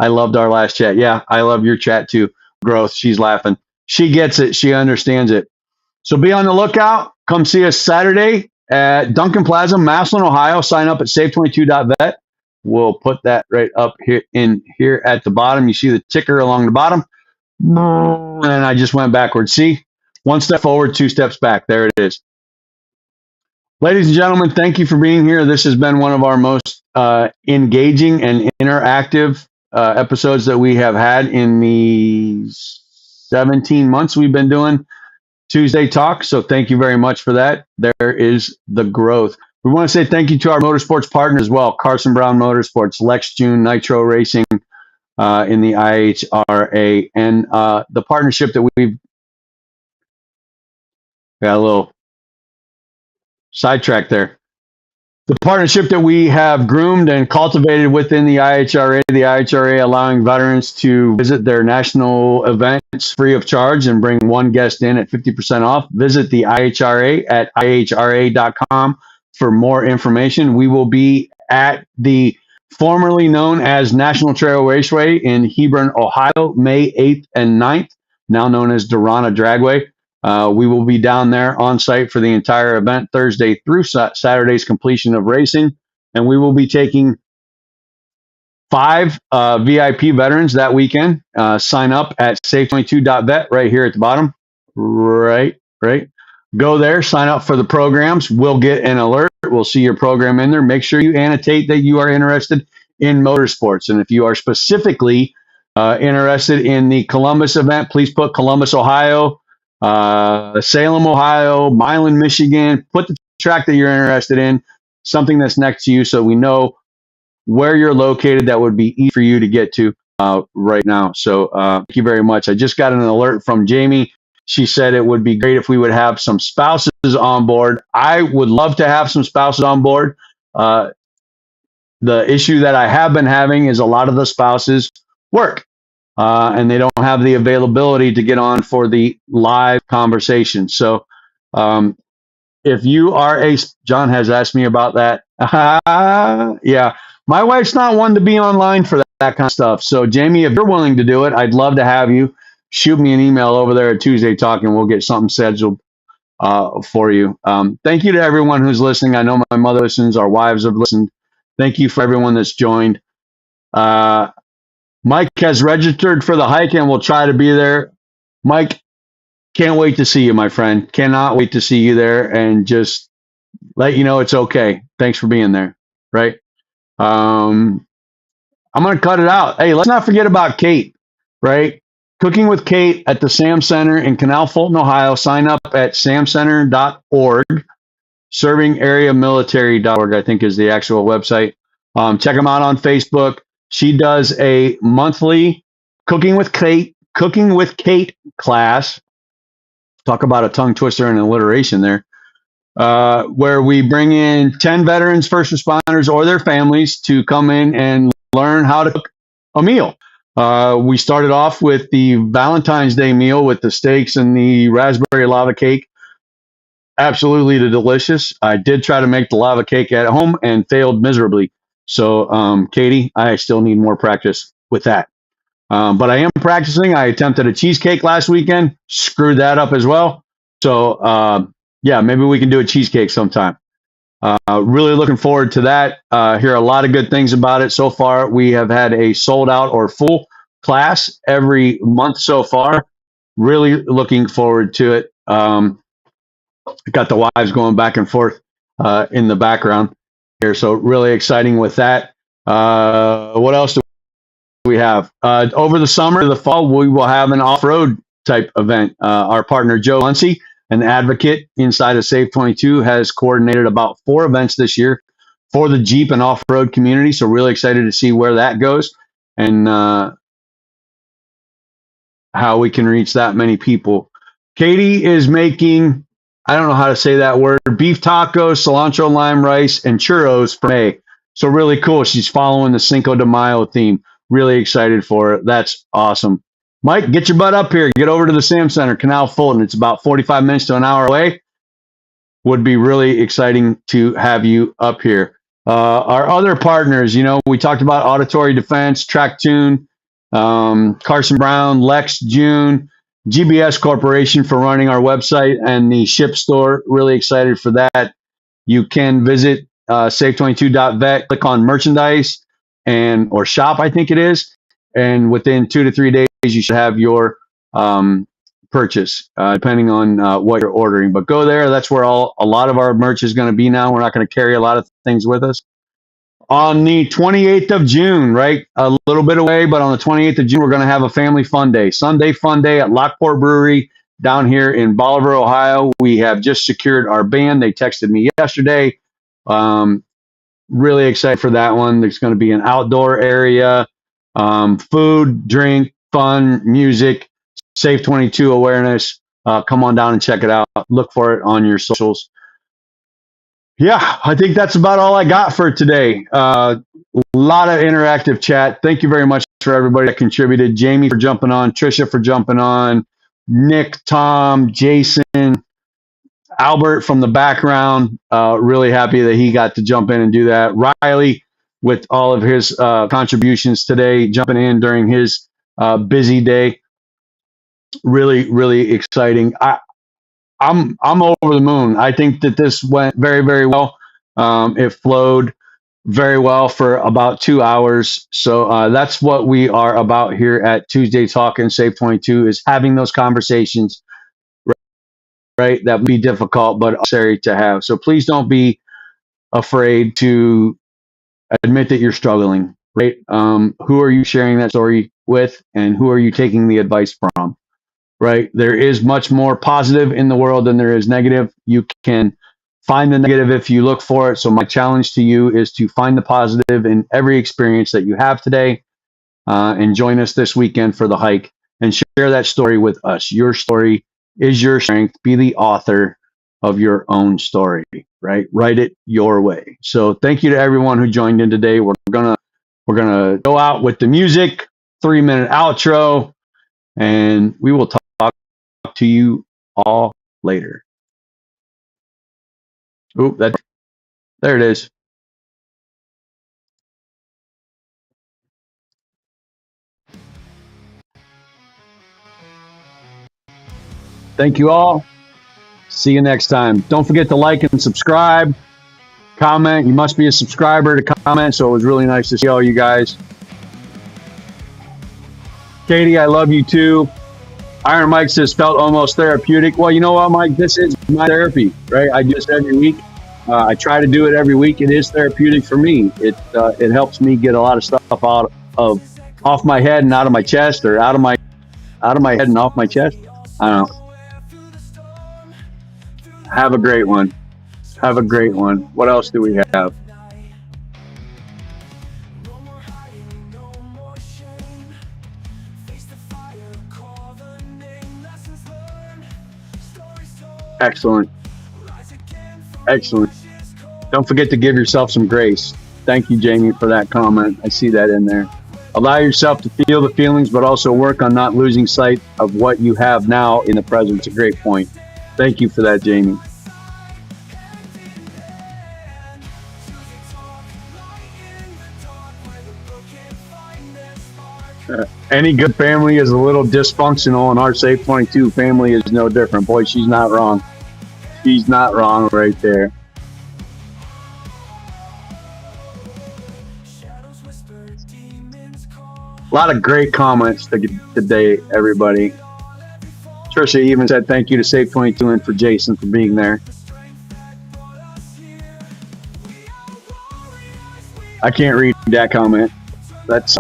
Speaker 2: I loved our last chat. Yeah, I love your chat too. Growth. She's laughing. She gets it. She understands it. So be on the lookout. Come see us Saturday at Duncan Plaza, Massillon, Ohio. Sign up at safe22.vet. We'll put that right up here at the bottom. You see the ticker along the bottom. And I just went backwards. See? One step forward, two steps back. There it is. Ladies and gentlemen, thank you for being here. This has been one of our most engaging and interactive episodes that we have had in the 17 months we've been doing Tuesday Talk. So thank you very much for that. There is the growth. We want to say thank you to our motorsports partners as well, Carson Brown Motorsports, Lex June, Nitro Racing in the IHRA, and the partnership that we've got a little sidetrack there. The partnership that we have groomed and cultivated within the IHRA allowing veterans to visit their national events free of charge and bring one guest in at 50% off. Visit the IHRA at ihra.com for more information. We will be at the formerly known as National Trail Raceway in Hebron, Ohio, May 8th and 9th, now known as Durana Dragway. We will be down there on site for the entire event, Thursday through Saturday's completion of racing. And we will be taking 5 VIP veterans that weekend. Sign up at safe22.vet right here at the bottom. Right. Go there, sign up for the programs. We'll get an alert. We'll see your program in there. Make sure you annotate that you are interested in motorsports. And if you are specifically interested in the Columbus event, please put Columbus, Ohio, Salem, Ohio, Milan, Michigan. Put the track that you're interested in, something that's next to you, so we know where you're located. That would be easy for you to get to right now. So thank you very much. I just got an alert from Jamie. She said it would be great if we would have some spouses on board. I would love to have some spouses on board. The issue that I have been having is a lot of the spouses work. And they don't have the availability to get on for the live conversation. So if you are John has asked me about that. Yeah, my wife's not one to be online for that kind of stuff. So Jamie, if you're willing to do it, I'd love to have you. Shoot me an email over there at Tuesday Talk and we'll get something scheduled for you. Thank you to everyone who's listening. I know my mother listens, our wives have listened. Thank you for everyone that's joined. Mike has registered for the hike and will try to be there. Mike, can't wait to see you, my friend. Cannot wait to see you there, and just let you know it's okay. Thanks for being there, right? I'm going to cut it out. Hey, let's not forget about Kate, right? Cooking with Kate at the Sam Center in Canal Fulton, Ohio. Sign up at samcenter.org. Servingareamilitary.org, I think, is the actual website. Check them out on Facebook. She does a monthly Cooking with Kate class. Talk about a tongue twister and alliteration there. Where we bring in 10 veterans, first responders, or their families to come in and learn how to cook a meal. We started off with the Valentine's Day meal with the steaks and the raspberry lava cake. Absolutely delicious. I did try to make the lava cake at home and failed miserably. So, Katie, I still need more practice with that. But I am practicing. I attempted a cheesecake last weekend, screwed that up as well. So, yeah, maybe we can do a cheesecake sometime. Really looking forward to that. Hear a lot of good things about it so far. We have had a sold out or full class every month so far. Really looking forward to it. Got the wives going back and forth in the background here, so really exciting with that. What else do we have? Over the summer, the fall, we will have an off-road type event. Our partner Joe Luncey, an advocate inside of Safe 22, has coordinated about 4 events this year for the Jeep and off-road community. So really excited to see where that goes and how we can reach that many people. Katie is making, I don't know how to say that word, beef tacos, cilantro lime rice, and churros for May. So really cool. She's following the Cinco de Mayo theme. Really excited for it. That's awesome. Mike, get your butt up here. Get over to the Sam Center, Canal Fulton. It's about 45 minutes to an hour away. Would be really exciting to have you up here. Our other partners, we talked about Auditory Defense, Track Tune, Carson Brown, Lex June, GBS Corporation for running our website and the ship store. Really excited for that. You can visit safe22.vet, click on merchandise or shop, I think it is. And within 2 to 3 days, you should have your purchase, depending on what you're ordering. But go there. That's where a lot of our merch is going to be now. We're not going to carry a lot of things with us. On the 28th of June, right? A little bit away, but on the 28th of June, we're going to have a family fun day. Sunday fun day at Lockport Brewery down here in Bolivar, Ohio. We have just secured our band. They texted me yesterday. Really excited for that one. There's going to be an outdoor area, food, drink, fun, music, Safe 22 awareness. Come on down and check it out. Look for it on your socials. Yeah, I think that's about all I got for today. A lot of interactive chat. Thank you very much for everybody that contributed. Jamie for jumping on, Trisha for jumping on, Nick, Tom, Jason, Albert from the background. Really happy that he got to jump in and do that. Riley with all of his contributions today, jumping in during his busy day. Really, really exciting. I'm over the moon. I think that this went very, very well. It flowed very well for about 2 hours. So that's what we are about here at Tuesday Talk and Save 22 is having those conversations, right? That would be difficult, but necessary to have. So please don't be afraid to admit that you're struggling, right? Who are you sharing that story with, and who are you taking the advice from? Right? There is much more positive in the world than there is negative. You can find the negative if you look for it. So my challenge to you is to find the positive in every experience that you have today, and join us this weekend for the hike and share that story with us. Your story is your strength. Be the author of your own story, right? Write it your way. So thank you to everyone who joined in today. We're gonna go out with the music, 3-minute outro, and we will talk to you all later. Oop, there it is. Thank you all. See you next time. Don't forget to like and subscribe. Comment. You must be a subscriber to comment, so it was really nice to see all you guys. Katie, I love you too. Iron Mike says felt almost therapeutic. Well, you know what, Mike? This is my therapy, right? I do this every week. I try to do it every week. It is therapeutic for me. It helps me get a lot of stuff off my head and out of my chest, or out of my head and off my chest. I don't know. Have a great one. Have a great one. What else do we have? Excellent. Excellent. Don't forget to give yourself some grace. Thank you, Jamie, for that comment. I see that in there. Allow yourself to feel the feelings, but also work on not losing sight of what you have now in the present. It's a great point. Thank you for that, Jamie. Any good family is a little dysfunctional, and our Safe 22 family is no different. Boy, she's not wrong. She's not wrong right there. A lot of great comments today, everybody. Trisha even said thank you to Safe 22 and for Jason for being there. I can't read that comment. That's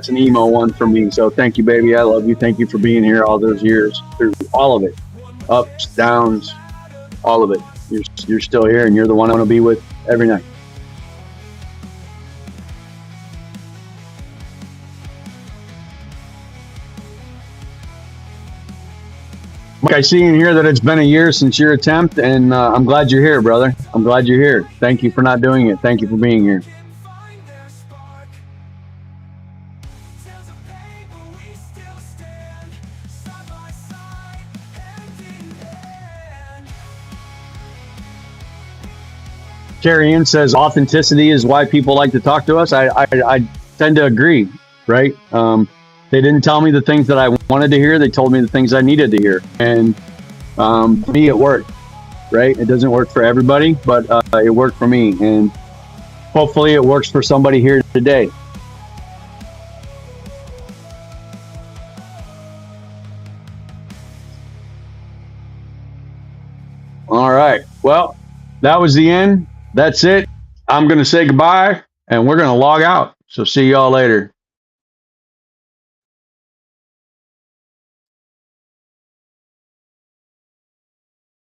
Speaker 2: an emo one for me. So thank you, baby. I love you. Thank you for being here all those years, through all of it, ups, downs, all of it. You're still here, and you're the one I want to be with every night. Mike, I see in here that it's been a year since your attempt, and I'm glad you're here, brother. I'm glad you're here. Thank you for not doing it. Thank you for being here. Carrie Ann says authenticity is why people like to talk to us. I tend to agree, right? They didn't tell me the things that I wanted to hear. They told me the things I needed to hear. And for me, it worked, right? It doesn't work for everybody, but it worked for me. And hopefully it works for somebody here today. All right. Well, that was the end. That's it. I'm going to say goodbye, and we're going to log out. So see y'all later.